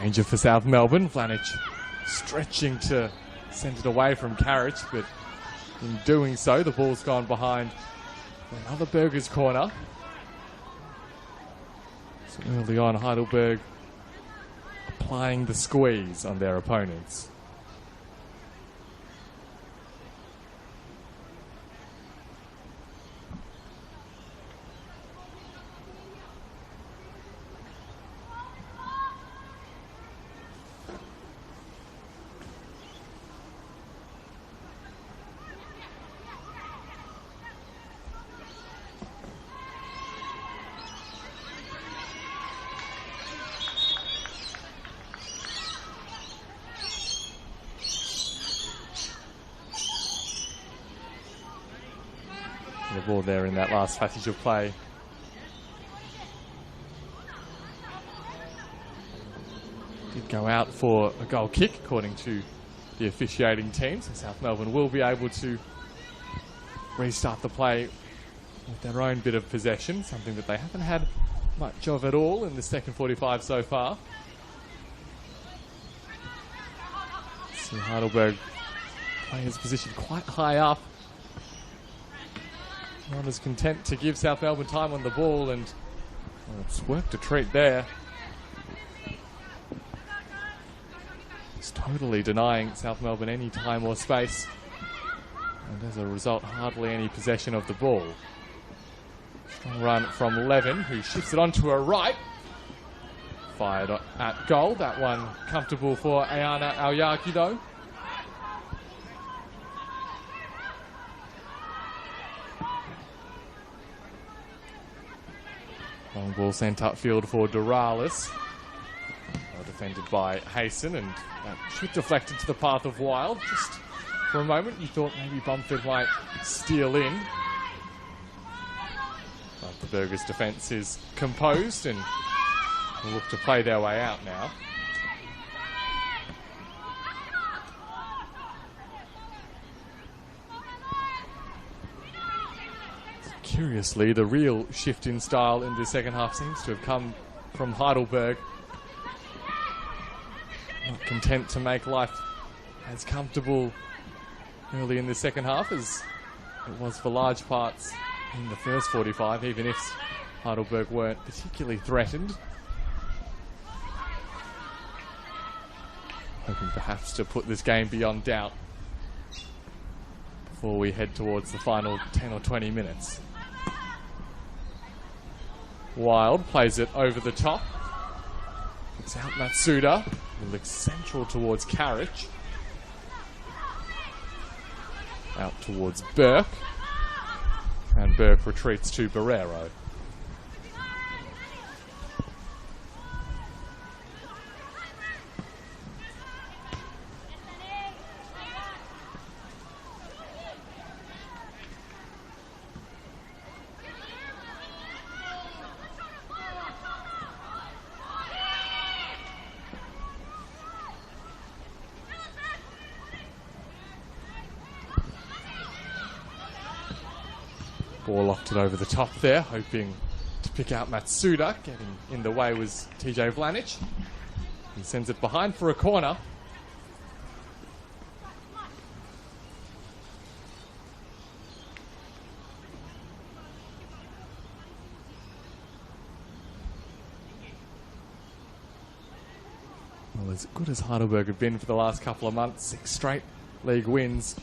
Danger for South Melbourne. Vlanic stretching to send it away from Carriage, but in doing so, the ball's gone behind another Burgers corner. So early on, Heidelberg applying the squeeze on their opponents. The ball there in that last passage of play. Did go out for a goal kick, according to the officiating team. So South Melbourne will be able to restart the play with their own bit of possession, something that they haven't had much of at all in the second 45 so far. See Heidelberg playing his position quite high up. Not as content to give South Melbourne time on the ball, and it's worked a treat there. It's totally denying South Melbourne any time or space, and as a result, hardly any possession of the ball. Strong run from Levin, who shifts it onto her right. Fired at goal. That one comfortable for Ayana Aoyaki, though. Long ball sent upfield for Doralis. Well defended by Hayson, and that should deflect into the path of Wild. Just for a moment, you thought maybe Bumford might steal in. But the Burgers' defence is composed and will look to play their way out now. Curiously, the real shift in style in the second half seems to have come from Heidelberg. Not content to make life as comfortable early in the second half as it was for large parts in the first 45, even if Heidelberg weren't particularly threatened. Hoping perhaps to put this game beyond doubt before we head towards the final 10 or 20 minutes. Wild plays it over the top. It's out Matsuda. It looks central towards Carriage. Out towards Burke. And Burke retreats to Barrero. Ball lofted over the top there, hoping to pick out Matsuda. Getting in the way was TJ Vlanic. He sends it behind for a corner. Well, as good as Heidelberg have been for the last couple of months, 6 straight league wins.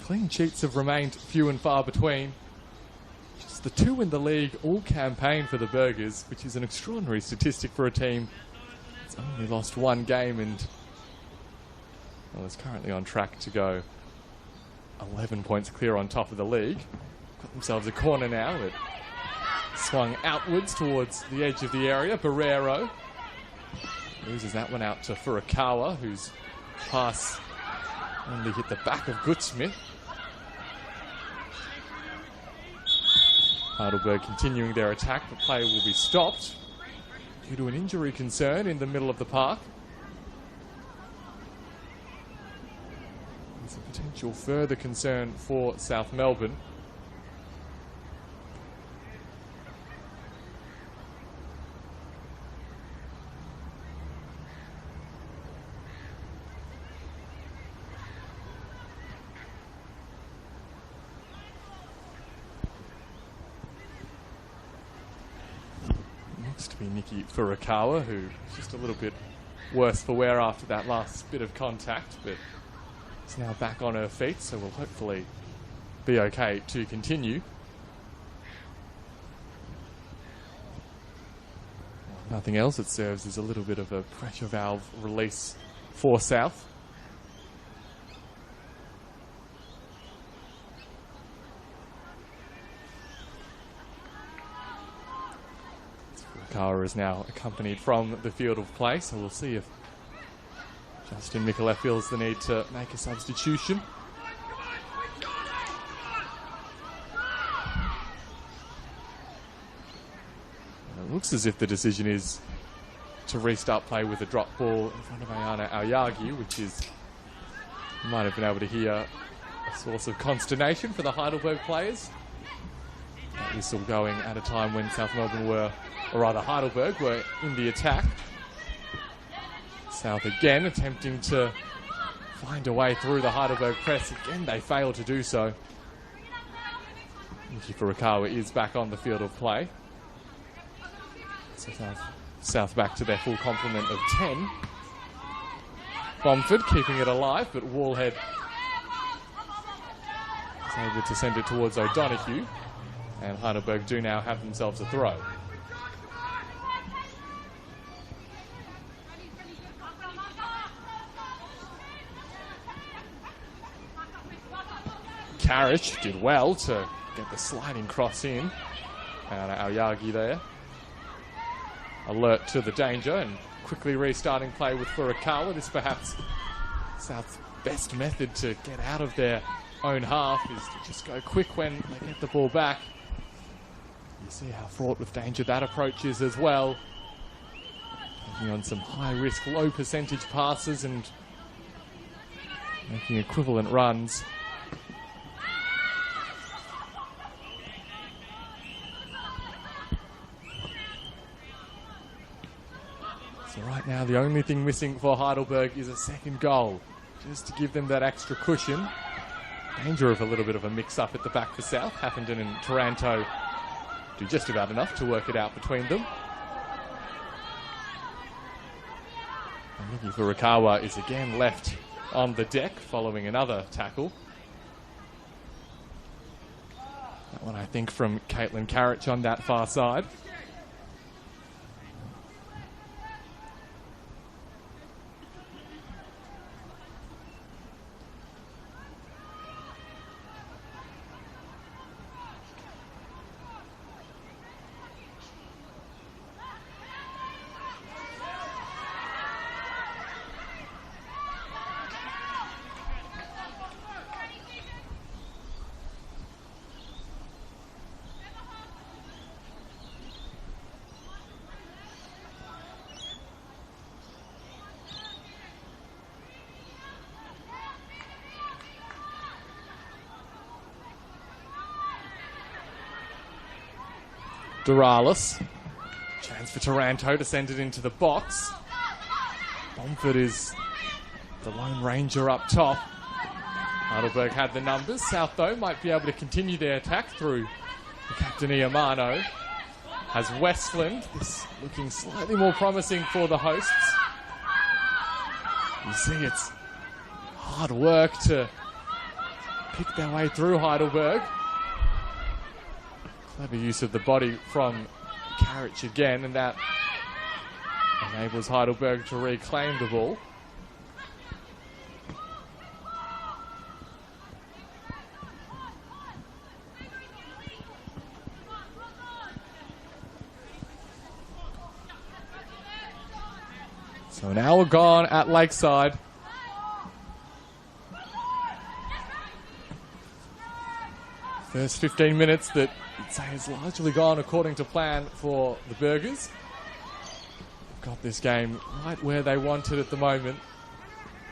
Clean sheets have remained few and far between. Just the 2 in the league all campaign for the Burgers, which is an extraordinary statistic for a team that's only lost 1 game and is currently on track to go 11 points clear on top of the league. Got themselves a corner now. It swung outwards towards the edge of the area. Barrero loses that one out to Furukawa, whose pass only hit the back of Gutsmith. Heidelberg continuing their attack, but play will be stopped due to an injury concern in the middle of the park. There's a potential further concern for South Melbourne. looks to be Nikki Furukawa, who is just a little bit worse for wear after that last bit of contact, but is now back on her feet, so will hopefully be okay to continue. Nothing else, it serves as a little bit of a pressure valve release for South. Furukawa is now accompanied from the field of play, so we'll see if Justin Mikolev feels the need to make a substitution. It looks as if the decision is to restart play with a drop ball in front of Ayana Aoyagi, which is, you might have been able to hear, a source of consternation for the Heidelberg players. That whistle going at a time when South Melbourne were, or rather Heidelberg, were in the attack. South again attempting to find a way through the Heidelberg press. Again, they fail to do so. Nikki Furukawa is back on the field of play. So South back to their full complement of 10. Bomford keeping it alive, but Wallhead is able to send it towards O'Donoghue. And Heidelberg do now have themselves a throw. Karich did well to get the sliding cross in. And Aoyagi there. Alert to the danger and quickly restarting play with Furukawa. This perhaps South's best method to get out of their own half is to just go quick when they get the ball back. You see how fraught with danger that approach is as well. Taking on some high risk, low percentage passes and making equivalent runs. So right now the only thing missing for Heidelberg is a second goal, just to give them that extra cushion. Danger of a little bit of a mix-up at the back for South. Haffenden and Taranto do just about enough to work it out between them. And Nikki Furukawa is again left on the deck following another tackle. That one, I think, from Caitlin Karich on that far side. Doralis. Chance for Taranto to send it into the box. Bomford is the Lone Ranger up top. Heidelberg had the numbers. South, though, might be able to continue their attack through the captain Iamano. Has Westland. This looking slightly more promising for the hosts. You see it's hard work to pick their way through Heidelberg. Clever use of the body from Karich again, and that enables Heidelberg to reclaim the ball. So an hour gone at Lakeside. First 15 minutes that I'd say has largely gone according to plan for the Burgers. They've got this game right where they want it at the moment.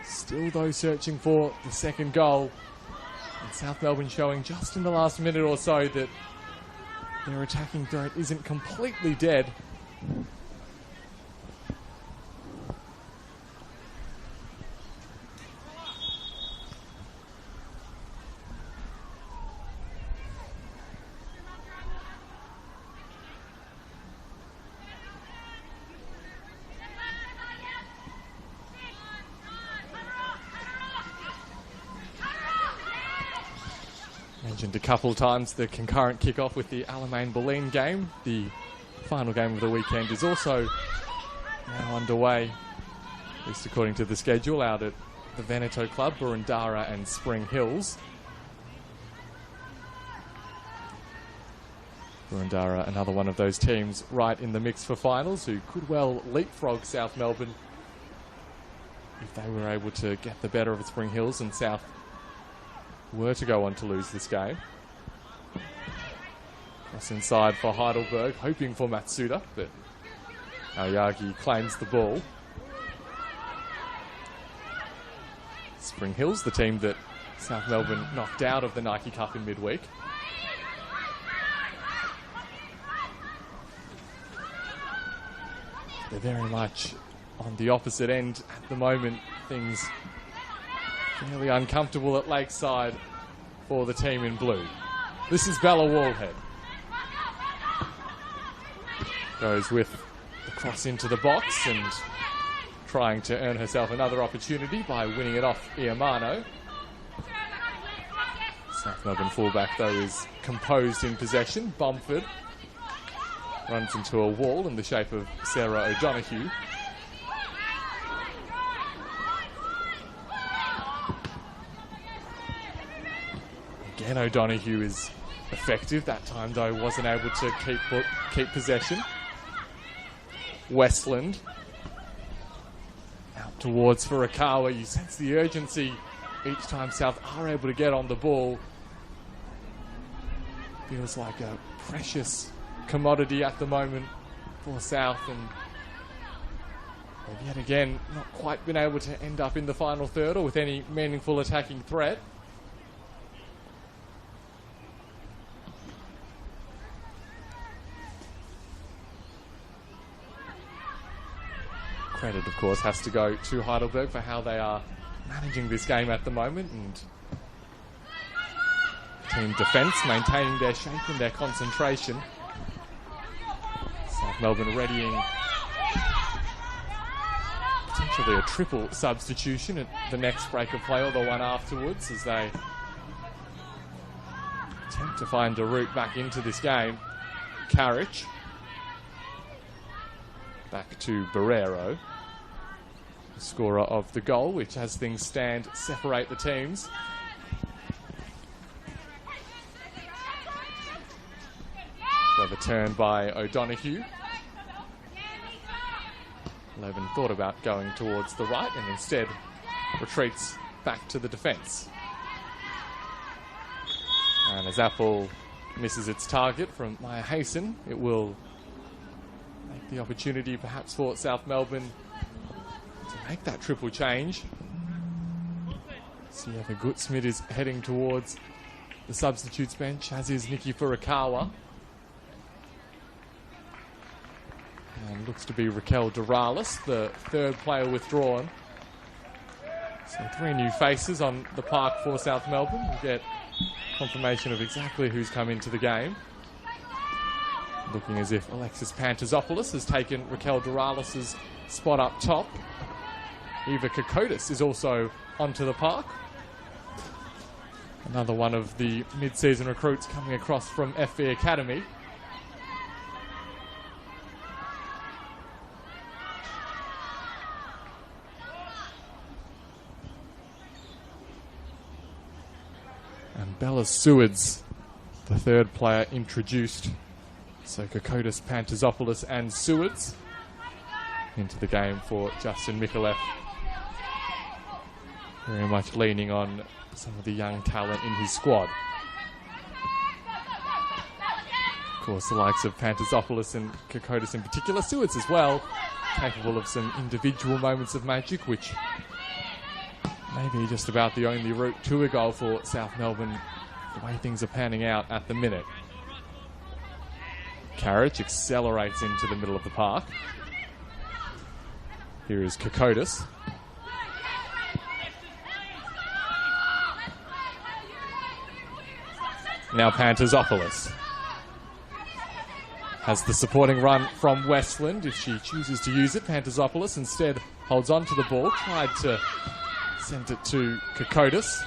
Still, though, searching for the second goal. And South Melbourne showing just in the last minute or so that their attacking threat isn't completely dead. Mentioned a couple of times the concurrent kickoff with the Alamein-Berlin game. The final game of the weekend is also now underway, at least according to the schedule, out at the Veneto Club, Boroondara and Spring Hills. Boroondara, another one of those teams right in the mix for finals, who could well leapfrog South Melbourne if they were able to get the better of Spring Hills and South were to go on to lose this game. Cross inside for Heidelberg, hoping for Matsuda, but Aoyagi claims the ball. Spring Hills, the team that South Melbourne knocked out of the Nike Cup in midweek. They're very much on the opposite end at the moment. Things fairly uncomfortable at Lakeside for the team in blue. This is Bella Wallhead. Goes with the cross into the box and trying to earn herself another opportunity by winning it off Iamano. South Melbourne fullback, though, is composed in possession. Bumford runs into a wall in the shape of Sarah O'Donoghue. Again, O'Donoghue is effective. That time, though, wasn't able to keep possession. Westland out towards Furukawa. You sense the urgency each time South are able to get on the ball. Feels like a precious commodity at the moment for South, and they've yet again not quite been able to end up in the final third or with any meaningful attacking threat. Credit, of course, has to go to Heidelberg for how they are managing this game at the moment, and team defence maintaining their shape and their concentration. South Melbourne readying potentially a triple substitution at the next break of play or the one afterwards as they attempt to find a route back into this game. Carriage back to Barrero, the scorer of the goal, which, as things stand, separate the teams. Clever turn by O'Donoghue. Levin thought about going towards the right and instead retreats back to the defence. And as Apple misses its target from Maya Hasten, it will make the opportunity perhaps for South Melbourne to make that triple change. Sieva Gutsmith is heading towards the substitutes bench, as is Nikki Furukawa. And looks to be Raquel Doralis, the third player withdrawn. So 3 new faces on the park for South Melbourne. We'll get confirmation of exactly who's come into the game. Looking as if Alexis Pantazopoulos has taken Raquel Doralis' spot up top. Eva Kokotis is also onto the park. Another one of the mid-season recruits coming across from FV Academy. And Bella Sewards, the third player introduced. So Kokotis, Pantazopoulos and Sewards into the game for Justin Mikulev. Very much leaning on some of the young talent in his squad. Of course, the likes of Pantazopoulos and Kokotis in particular, Sewards as well, capable of some individual moments of magic, which may be just about the only route to a goal for South Melbourne, the way things are panning out at the minute. Carriage accelerates into the middle of the park. Here is Kokotis. Now Pantazopoulos has the supporting run from Westland if she chooses to use it. Pantazopoulos instead holds on to the ball, tried to send it to Kokotis.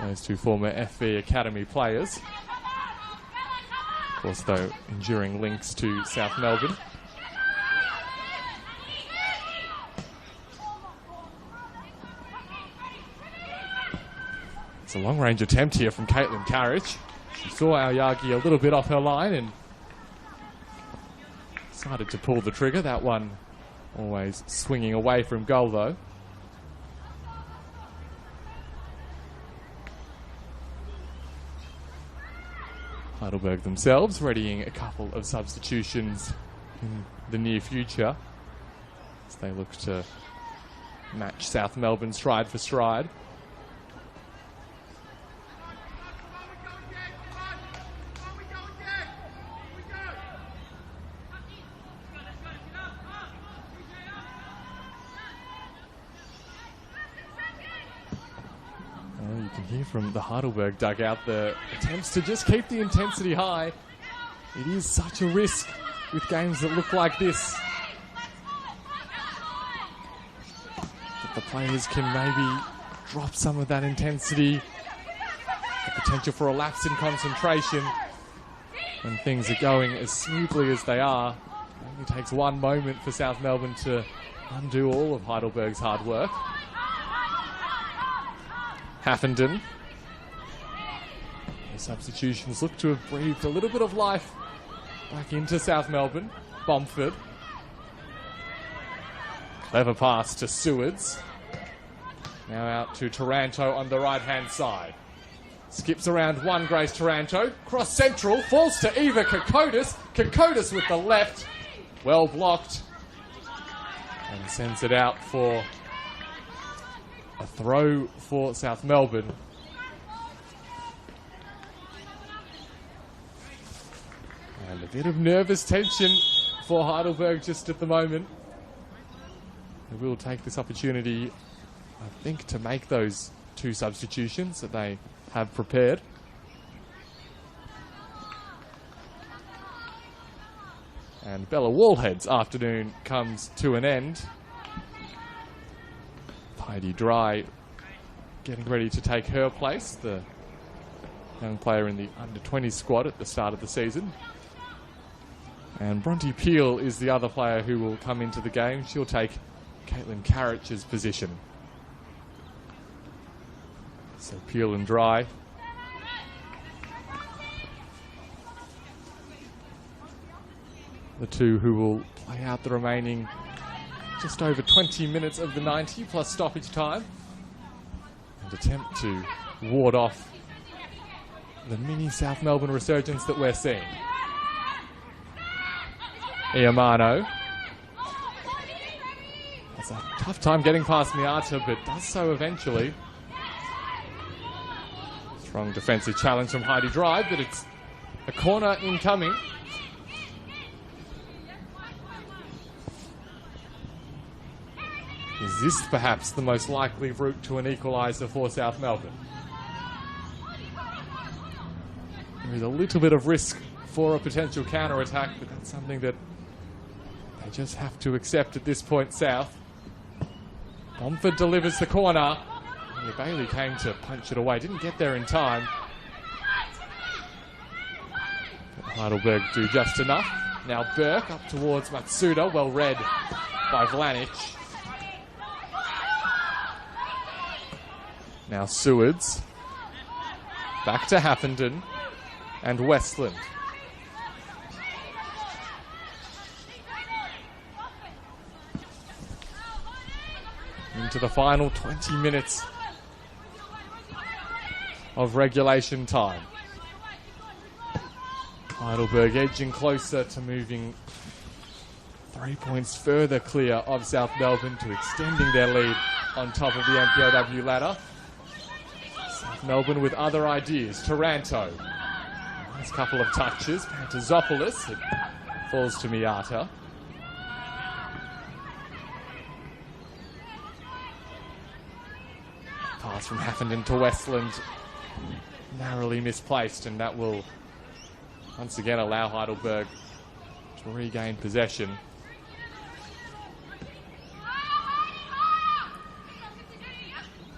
Those two former FV Academy players. Of course, though, enduring links to South Melbourne. It's a long-range attempt here from Caitlin Carriage. She saw Aoyagi a little bit off her line and decided to pull the trigger. That one always swinging away from goal, though. Heidelberg themselves readying a couple of substitutions in the near future as they look to match South Melbourne stride for stride. You can hear from the Heidelberg dugout the attempts to just keep the intensity high. It is such a risk with games that look like this. That the players can maybe drop some of that intensity. The potential for a lapse in concentration when things are going as smoothly as they are. It only takes one moment for South Melbourne to undo all of Heidelberg's hard work. Haffenden. The substitutions look to have breathed a little bit of life back into South Melbourne. Bomford. Clever pass to Sewards. Now out to Taranto on the right-hand side. Skips around one Grace Taranto. Cross central. Falls to Eva Kokotis. Kokotis with the left. Well blocked. And sends it out for a throw for South Melbourne. And a bit of nervous tension for Heidelberg just at the moment. They will take this opportunity, I think, to make those two substitutions that they have prepared. And Bella Wallhead's afternoon comes to an end. Heidi Dry getting ready to take her place, the young player in the under-20 squad at the start of the season. And Bronte Peel is the other player who will come into the game. She'll take Caitlin Carrich's position. So Peel and Dry. The two who will play out the remaining just over 20 minutes of the 90 plus stoppage time and attempt to ward off the mini South Melbourne resurgence that we're seeing. Iamano has a tough time getting past Miata, but does so eventually. Strong defensive challenge from Heidi Dry, but it's a corner incoming. Is this perhaps the most likely route to an equaliser for South Melbourne? There is a little bit of risk for a potential counter-attack, but that's something that they just have to accept at this point, South. Bomford delivers the corner. Yeah, Bailey came to punch it away, didn't get there in time. But Heidelberg do just enough. Now Burke up towards Matsuda, well read by Vlanic. Now Sewards. Back to Haffenden and Westland. Into the final 20 minutes of regulation time. Heidelberg edging closer to moving 3 points further clear of South Melbourne to extending their lead on top of the NPLW ladder. South Melbourne with other ideas. Taranto. Nice couple of touches. Pantazopoulos. It falls to Miata. Pass from Haffenden to Westland. Narrowly misplaced, and that will once again allow Heidelberg to regain possession.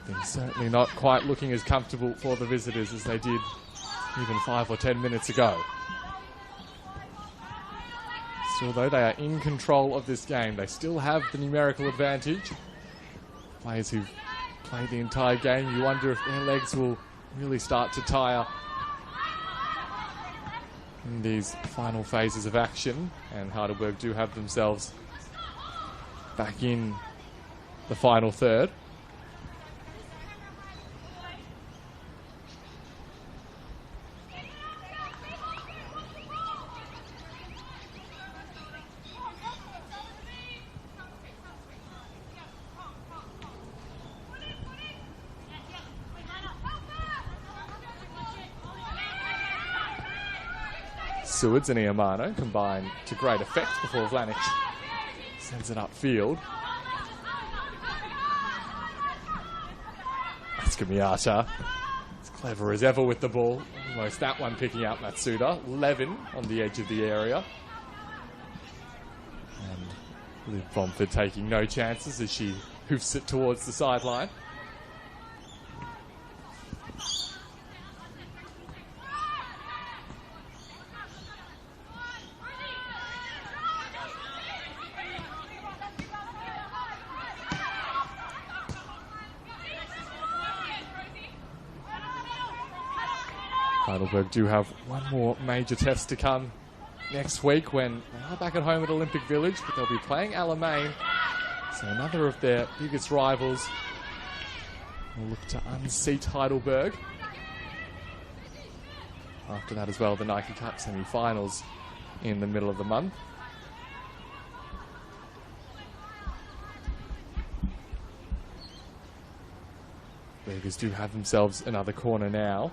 They're certainly not quite looking as comfortable for the visitors as they did even 5 or 10 minutes ago. Still though, they are in control of this game. They still have the numerical advantage. Players who've played the entire game, you wonder if their legs will really start to tire in these final phases of action. And Heidelberg do have themselves back in the final third. Sewards and Iamano combine to great effect before Vlanic sends it upfield. That's Miata. As clever as ever with the ball. Almost that one picking out Matsuda. Levin on the edge of the area. And Liv Bomford taking no chances as she hoofs it towards the sideline. Heidelberg do have one more major test to come next week when they are back at home at Olympic Village, but they'll be playing Alamein, so another of their biggest rivals will look to unseat Heidelberg. After that as well, the Nike Cup semi-finals in the middle of the month. Burgers do have themselves another corner now.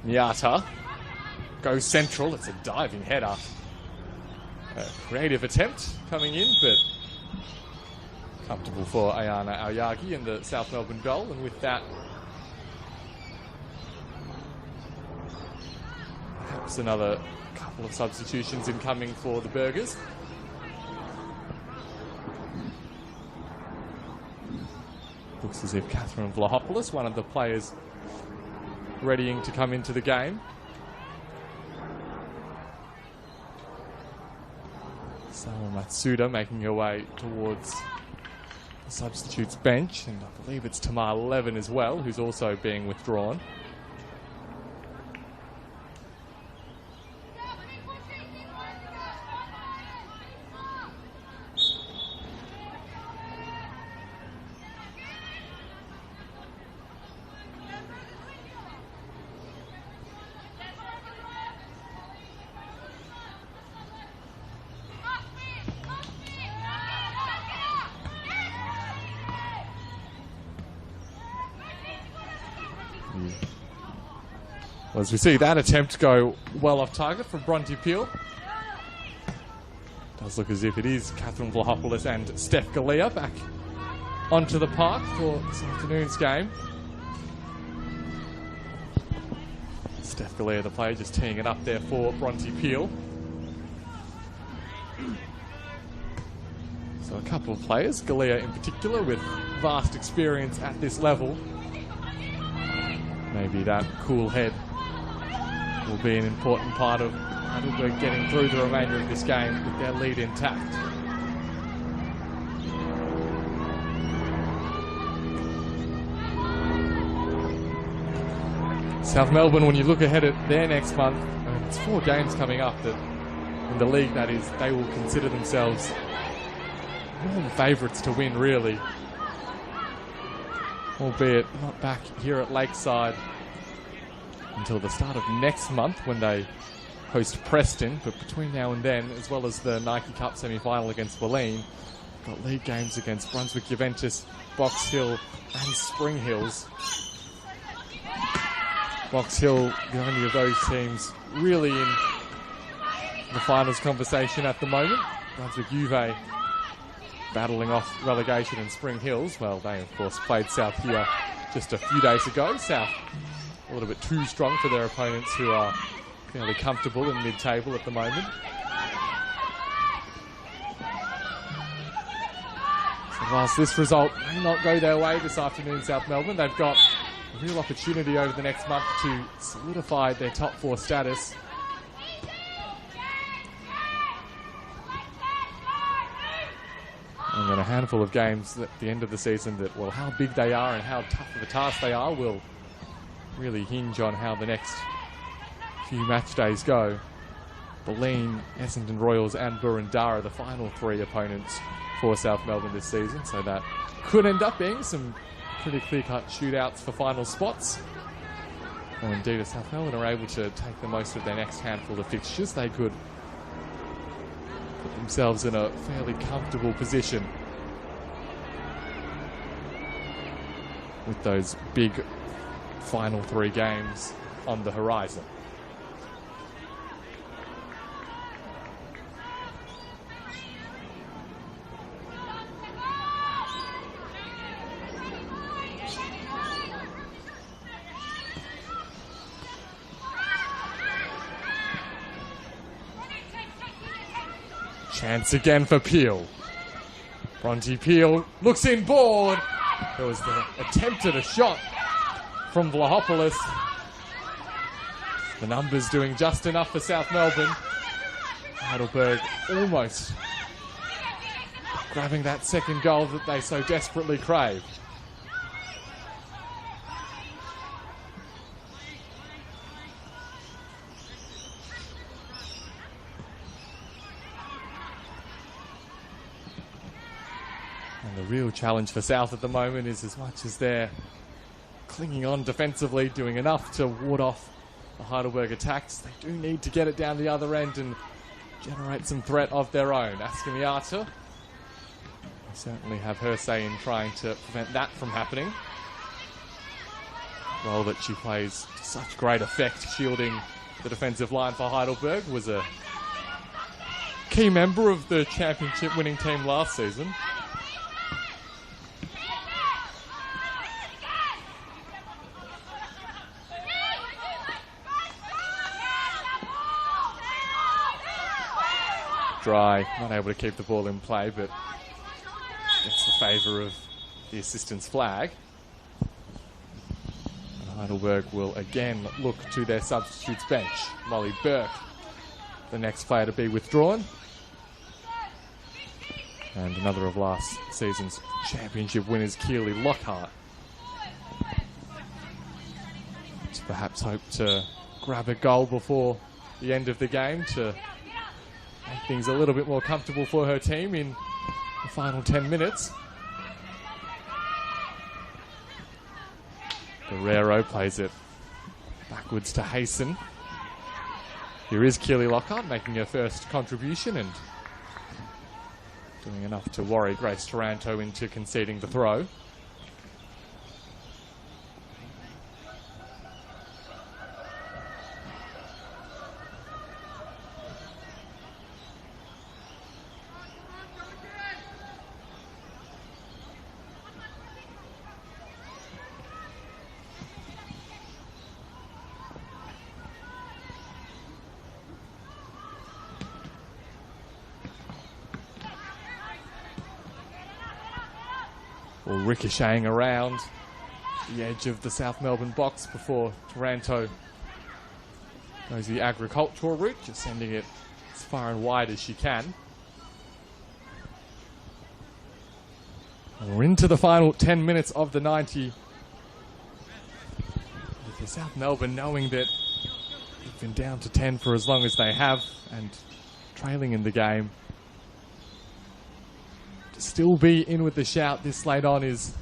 Miata goes central. It's a diving header. A creative attempt coming in, but comfortable for Ayana Aoyagi in the South Melbourne goal. And with that, perhaps another couple of substitutions incoming for the Burgers. Looks as if Catherine Vlahopoulos, one of the players readying to come into the game. Sawa Matsuda making her way towards the substitutes bench, and I believe it's Tamar Levin as well, who's also being withdrawn. Well, as we see that attempt go well off target from Bronte Peel. Does look as if it is Catherine Vlahopoulos and Steph Galea back onto the park for this afternoon's game. Steph Galea, the player, just teeing it up there for Bronte Peel. So a couple of players, Galea in particular, with vast experience at this level. Maybe that cool head will be an important part of Heidelberg getting through the remainder of this game with their lead intact. South Melbourne, when you look ahead at their next month, it's 4 games coming up that in the league, that is, they will consider themselves more the favourites to win, really. Albeit not back here at Lakeside until the start of next month when they host Preston. But between now and then, as well as the Nike Cup semi-final against Berlin, got league games against Brunswick Juventus, Box Hill and Spring Hills. Box Hill, the only of those teams really in the finals conversation at the moment. NPLWVIC battling off relegation in Spring Hills. Well, they of course played South here just a few days ago. South a little bit too strong for their opponents, who are fairly comfortable in mid-table at the moment. So whilst this result may not go their way this afternoon, South Melbourne, they've got a real opportunity over the next month to solidify their top 4 status. And then a handful of games at the end of the season that, well, how big they are and how tough of a task they are will really hinge on how the next few match days go. Bulleen, Essendon Royals and Burundara are the final 3 opponents for South Melbourne this season, so that could end up being some pretty clear-cut shootouts for final spots. Or indeed, if South Melbourne are able to take the most of their next handful of fixtures, they could put themselves in a fairly comfortable position with those big final 3 games on the horizon. Chance again for Peel. Bronte Peel looks inboard. There was the attempt at a shot from Vlahopoulos. The numbers doing just enough for South Melbourne. Heidelberg almost grabbing that second goal that they so desperately crave. And the real challenge for South at the moment is, as much as they're clinging on defensively, doing enough to ward off the Heidelberg attacks, they do need to get it down the other end and generate some threat of their own. Askamiata, they certainly have her say in trying to prevent that from happening. The role that she plays to such great effect, shielding the defensive line for Heidelberg, was a key member of the championship winning team last season. Dry, not able to keep the ball in play, but gets the favour of the assistant's flag. And Heidelberg will again look to their substitutes bench. Molly Burke, the next player to be withdrawn. And another of last season's championship winners, Keely Lockhart, to perhaps hope to grab a goal before the end of the game to make things a little bit more comfortable for her team in the final 10 minutes. Guerrero plays it backwards to Hasten. Here is Keely Lockhart making her first contribution and doing enough to worry Grace Taranto into conceding the throw. Or ricocheting around the edge of the South Melbourne box before Taranto goes the agricultural route, just sending it as far and wide as she can. And we're into the final 10 minutes of the 90. With the South Melbourne knowing that they've been down to 10 for as long as they have and trailing in the game. Still be in with the shout this late on is,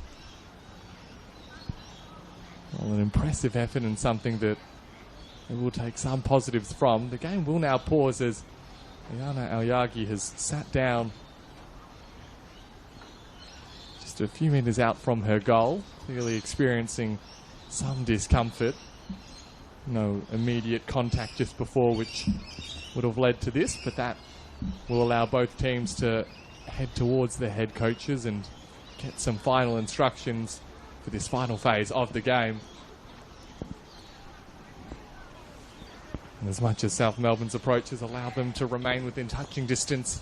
well, an impressive effort and something that they will take some positives from. The game will now pause as Ayana Alyagi has sat down just a few metres out from her goal, clearly experiencing some discomfort. No immediate contact just before which would have led to this, but that will allow both teams to head towards their head coaches and get some final instructions for this final phase of the game. And as much as South Melbourne's approaches allow them to remain within touching distance,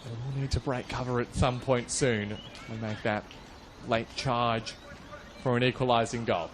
they will need to break cover at some point soon to make that late charge for an equalising goal.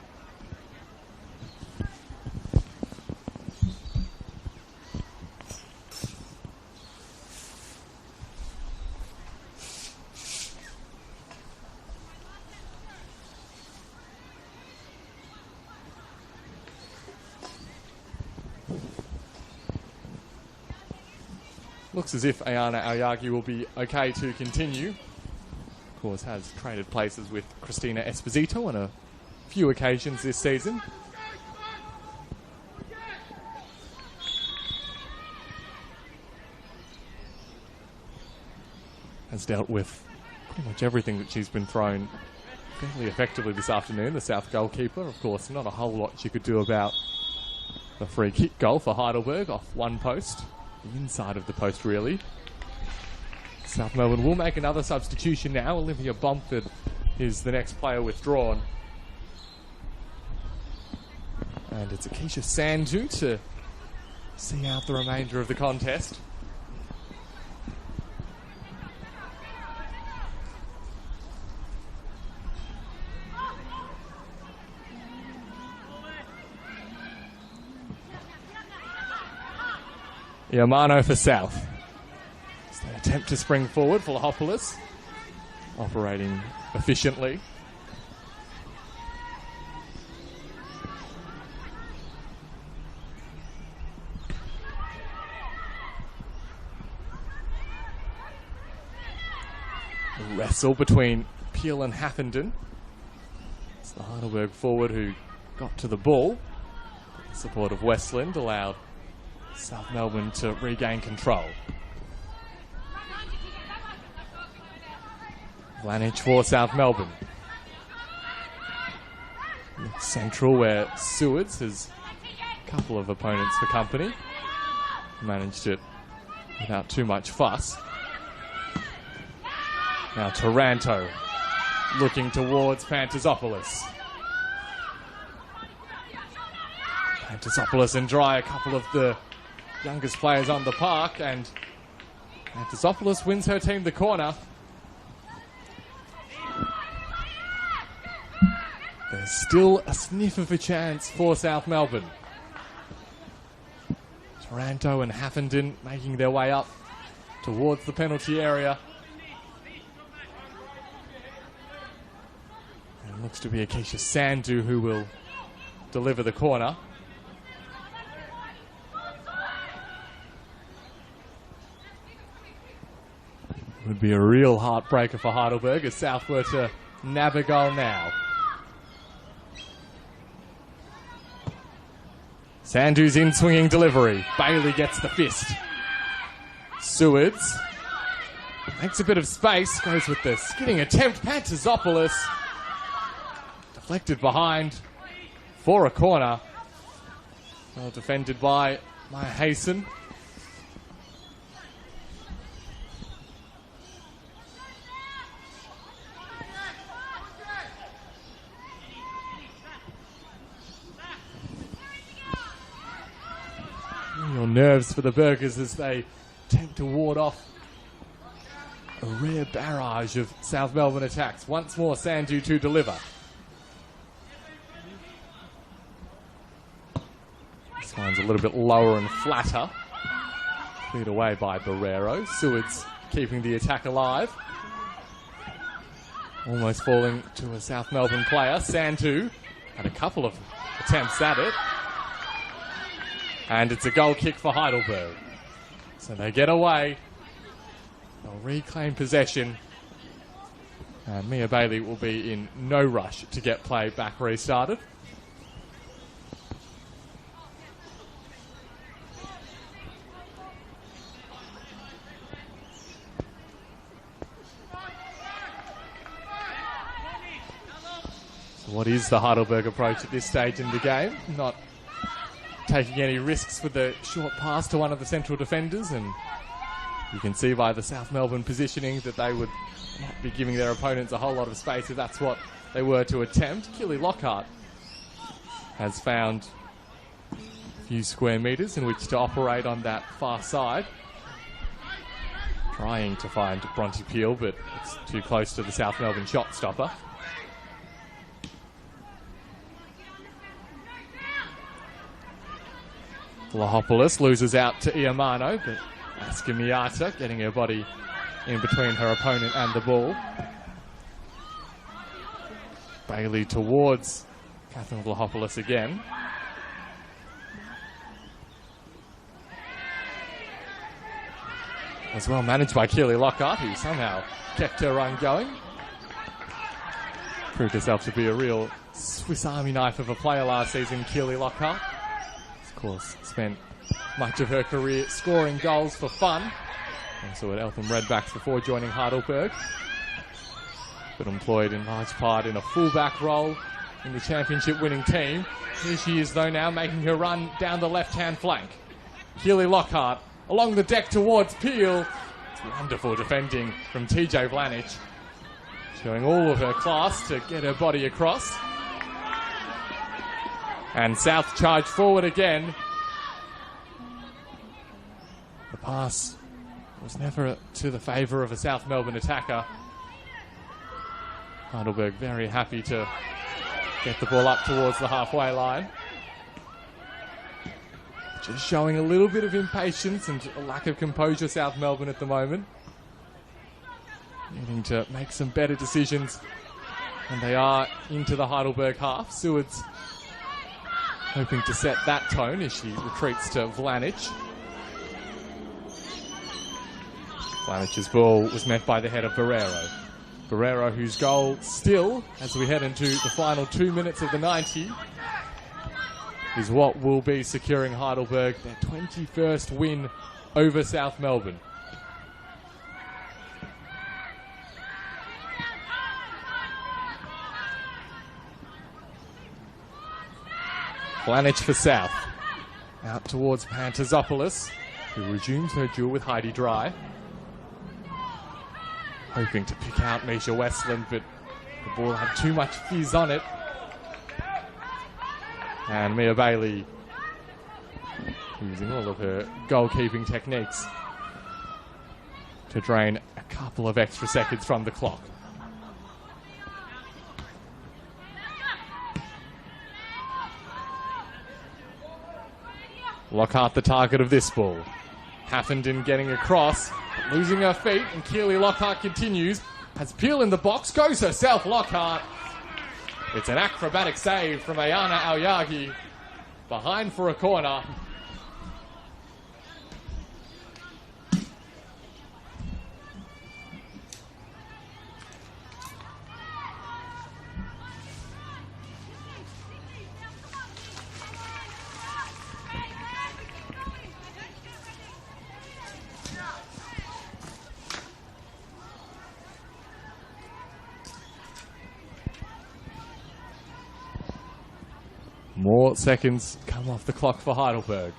Looks as if Ayana Aoyagi will be okay to continue. Of course, has traded places with Christina Esposito on a few occasions this season. Has dealt with pretty much everything that she's been thrown fairly effectively this afternoon. The South goalkeeper, of course, not a whole lot she could do about the free kick goal for Heidelberg off one post. The inside of the post, really. South Melbourne will make another substitution now. Olivia Bomford is the next player withdrawn. And it's Akeisha Sandhu to see out the remainder of the contest. Yamano for South. It's an attempt to spring forward for Vlahopoulos. Operating efficiently. A wrestle between Peel and Haffenden. It's the Heidelberg forward who got to the ball. The support of Westland allowed South Melbourne to regain control. Vlanic for South Melbourne. Central where Sewards has a couple of opponents for company. Managed it without too much fuss. Now Taranto looking towards Pantazopoulos. Pantazopoulos and Dry, a couple of the youngest players on the park, and Pantazopoulos wins her team the corner. There's still a sniff of a chance for South Melbourne. Taranto and Haffenden making their way up towards the penalty area. And it looks to be Akeisha Sandhu who will deliver the corner. Would be a real heartbreaker for Heidelberg if South were to nab a goal now. Sandhu's in swinging delivery. Bailey gets the fist. Sewards makes a bit of space, goes with the skidding attempt. Pantazopoulos deflected behind for a corner. Well defended by Maya Hayson. Your nerves for the Burgers as they attempt to ward off a rare barrage of South Melbourne attacks. Once more, Sandhu to deliver. This one's a little bit lower and flatter. Cleared away by Barrero. Sewards keeping the attack alive. Almost falling to a South Melbourne player. Sandhu had a couple of attempts at it. And it's a goal kick for Heidelberg. So they get away. They'll reclaim possession. And Mia Bailey will be in no rush to get play back restarted. So what is the Heidelberg approach at this stage in the game? Not taking any risks with the short pass to one of the central defenders, and you can see by the South Melbourne positioning that they would not be giving their opponents a whole lot of space if that's what they were to attempt. Keely Lockhart has found a few square metres in which to operate on that far side, trying to find Bronte Peel, but it's too close to the South Melbourne shot stopper. Vlahopoulos loses out to Iamano, but Aska Miata getting her body in between her opponent and the ball. Bailey towards Catherine Vlahopoulos again. As well managed by Keely Lockhart, who somehow kept her run going. Proved herself to be a real Swiss Army knife of a player last season, Keely Lockhart. Of course, spent much of her career scoring goals for fun. Also at Eltham Redbacks before joining Heidelberg. But employed in large part in a fullback role in the championship winning team. Here she is though now, making her run down the left-hand flank. Keely Lockhart along the deck towards Peel. It's wonderful defending from TJ Vlanich, showing all of her class to get her body across. And South charge forward again. The pass was never to the favour of a South Melbourne attacker. Heidelberg very happy to get the ball up towards the halfway line. Just showing a little bit of impatience and a lack of composure, South Melbourne at the moment. Needing to make some better decisions. And they are into the Heidelberg half. Seward's hoping to set that tone as she retreats to Vlanich. Vlanich's ball was met by the head of Barrero. Barrero, whose goal still, as we head into the final 2 minutes of the 90, is what will be securing Heidelberg their 21st win over South Melbourne. Vlanich for South. Out towards Pantazopoulos, who resumes her duel with Heidi Dry. Hoping to pick out Misha Westland, but the ball had too much fizz on it. And Mia Bailey using all of her goalkeeping techniques to drain a couple of extra seconds from the clock. Lockhart the target of this ball. Haffenden getting across, losing her feet, and Keely Lockhart continues. Has Peel in the box, goes herself, Lockhart. It's an acrobatic save from Ayana Aoyagi. Behind for a corner. More seconds come off the clock for Heidelberg.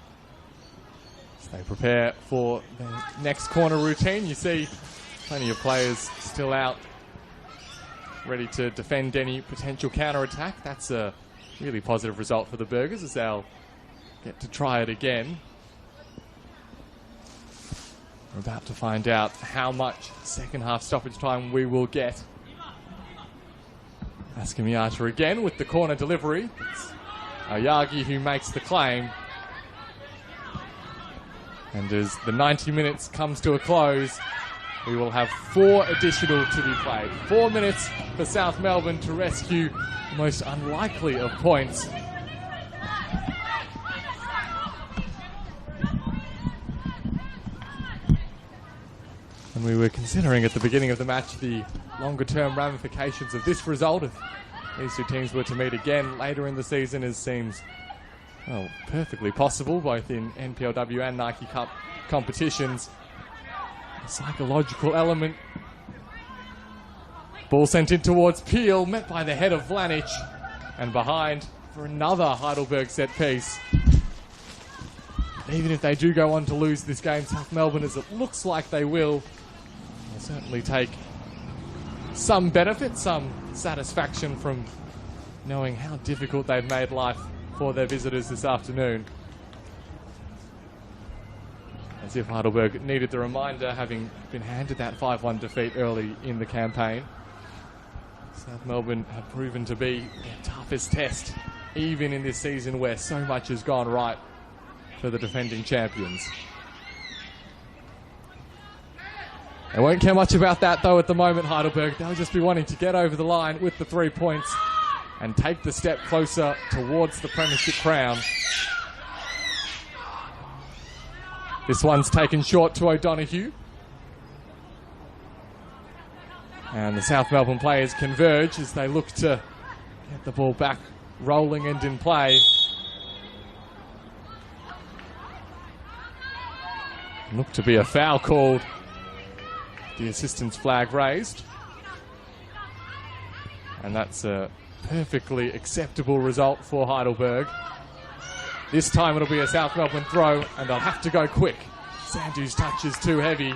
As they prepare for their next corner routine, you see plenty of players still out, ready to defend any potential counter-attack. That's a really positive result for the Burgers, as they'll get to try it again. We're about to find out how much second half stoppage time we will get. Aska Miata again with the corner delivery. It's Aoyagi who makes the claim. And as the 90 minutes comes to a close, we will have 4 additional to be played. 4 minutes for South Melbourne to rescue the most unlikely of points. And we were considering at the beginning of the match the longer term ramifications of this result. If these two teams were to meet again later in the season, it seems, well, perfectly possible, both in NPLW and Nike Cup competitions. A psychological element. Ball sent in towards Peel, met by the head of Vlanich, and behind for another Heidelberg set piece. Even if they do go on to lose this game, South Melbourne, as it looks like they will certainly take some benefit, some satisfaction from knowing how difficult they've made life for their visitors this afternoon. As if Heidelberg needed the reminder, having been handed that 5-1 defeat early in the campaign. South Melbourne have proven to be their toughest test, even in this season where so much has gone right for the defending champions. They won't care much about that though at the moment, Heidelberg. They'll just be wanting to get over the line with the 3 points and take the step closer towards the premiership crown. This one's taken short to O'Donoghue. And the South Melbourne players converge as they look to get the ball back rolling and in play. Look to be a foul called. The assistant's flag raised. And that's a perfectly acceptable result for Heidelberg. This time it'll be a South Melbourne throw, and they'll have to go quick. Sandu's touch is too heavy.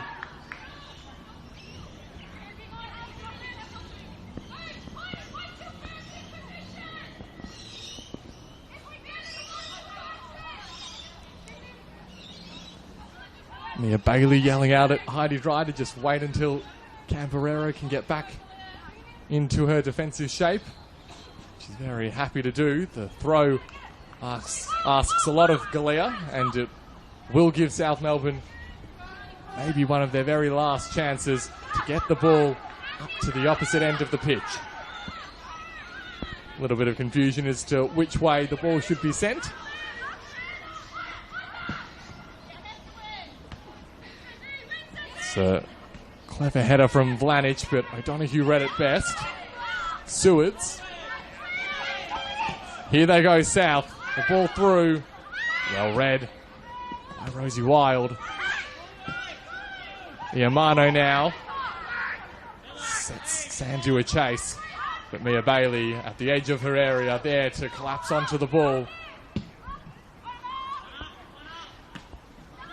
Mia Bailey yelling out at Heidi Dry to just wait until Camberero can get back into her defensive shape. She's very happy to do. The throw asks a lot of Galea, and it will give South Melbourne maybe one of their very last chances to get the ball up to the opposite end of the pitch. A little bit of confusion as to which way the ball should be sent. It's a clever header from Vlanic, but O'Donoghue read it best. Sewards. Here they go, South. The ball through. Well read by Rosie Wild. Iamano now sets Sandu a chase, but Mia Bailey at the edge of her area there to collapse onto the ball.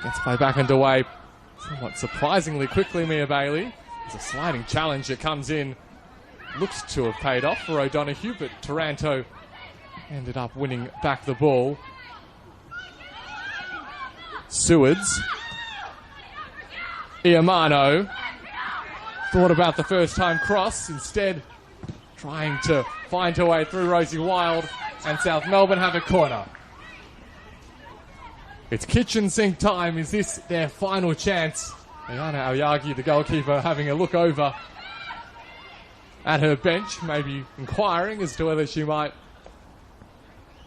Gets play back underway somewhat surprisingly quickly, Mia Bailey. There's a sliding challenge that comes in. Looks to have paid off for O'Donoghue, but Taranto ended up winning back the ball. Sewards. Iamano thought about the first time cross, instead trying to find her way through Rosie Wild, and South Melbourne have a corner. It's kitchen sink time. Is this their final chance? Ayana Aoyagi, the goalkeeper, having a look over at her bench, maybe inquiring as to whether she might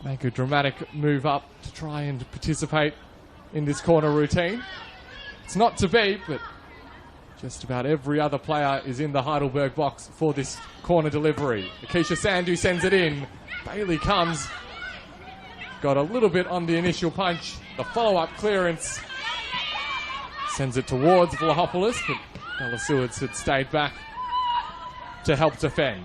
make a dramatic move up to try and participate in this corner routine. It's not to be, but just about every other player is in the Heidelberg box for this corner delivery. Akeisha Sandu sends it in. Bailey comes. Got a little bit on the initial punch. The follow-up clearance sends it towards Vlahopoulos, but Bella Sewards had stayed back to help defend.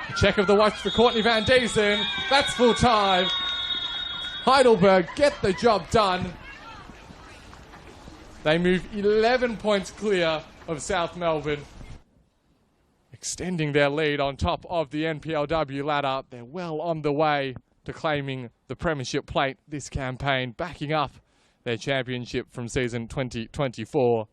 A check of the watch for Courtney Van Diesen. That's full time. Heidelberg get the job done. They move 11 points clear of South Melbourne, extending their lead on top of the NPLW ladder. They're well on the way to claiming the premiership plate this campaign, backing up their championship from season 2024.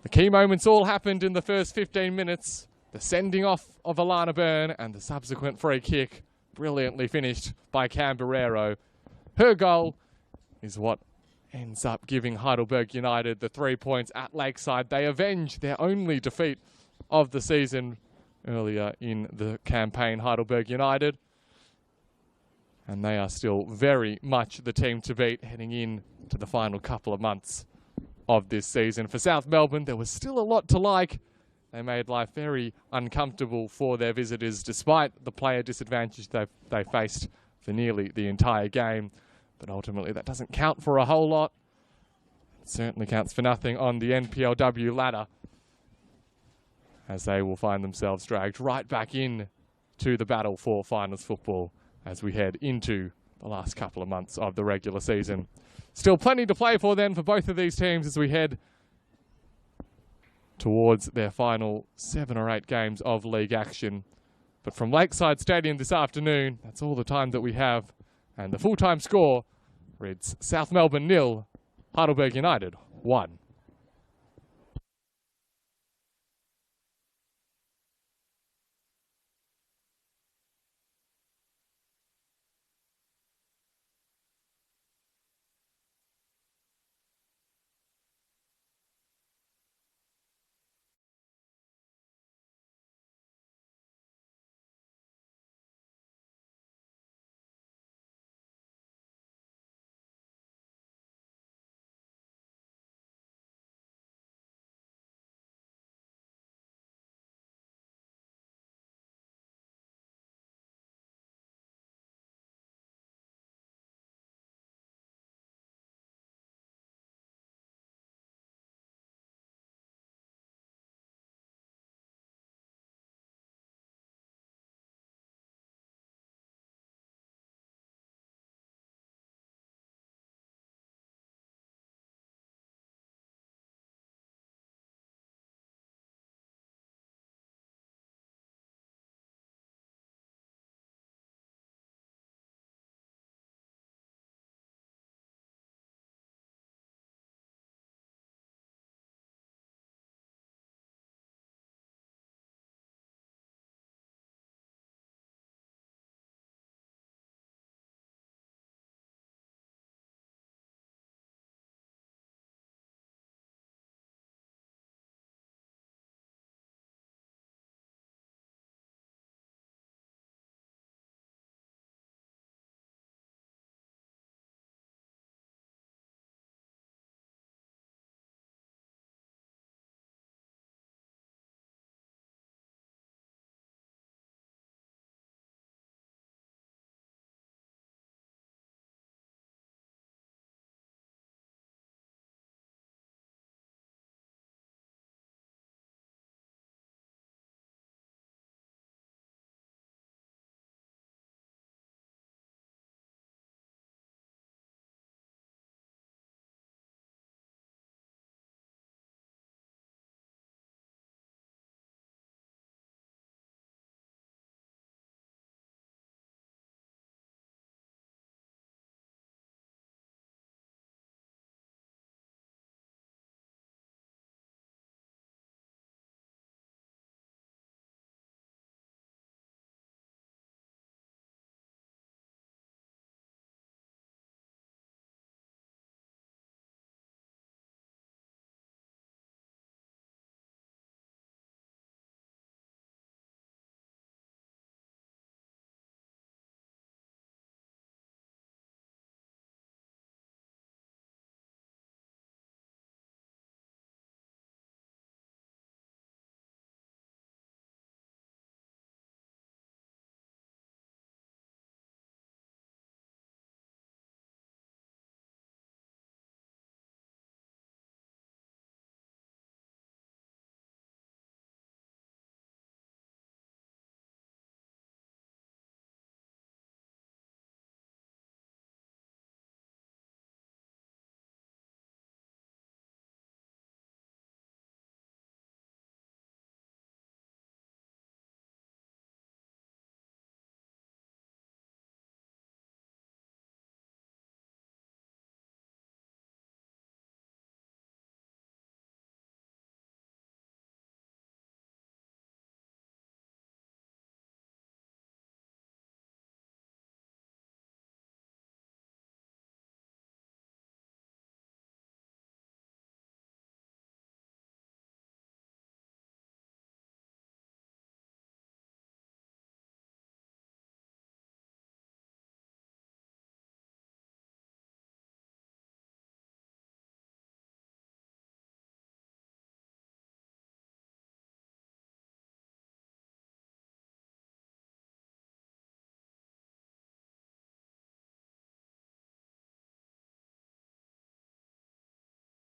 The key moments all happened in the first 15 minutes. The sending off of Alana Byrne and the subsequent free kick, brilliantly finished by Camberero. Her goal is what ends up giving Heidelberg United the 3 points at Lakeside. They avenge their only defeat of the season earlier in the campaign, Heidelberg United. And they are still very much the team to beat heading in to the final couple of months of this season. For South Melbourne, there was still a lot to like. They made life very uncomfortable for their visitors, despite the player disadvantage they faced for nearly the entire game. But ultimately, that doesn't count for a whole lot. It certainly counts for nothing on the NPLW ladder, as they will find themselves dragged right back in to the battle for finals football as we head into the last couple of months of the regular season. Still plenty to play for then for both of these teams as we head towards their final 7 or 8 games of league action. But from Lakeside Stadium this afternoon, that's all the time that we have. And the full-time score reads South Melbourne 0, Heidelberg United 1.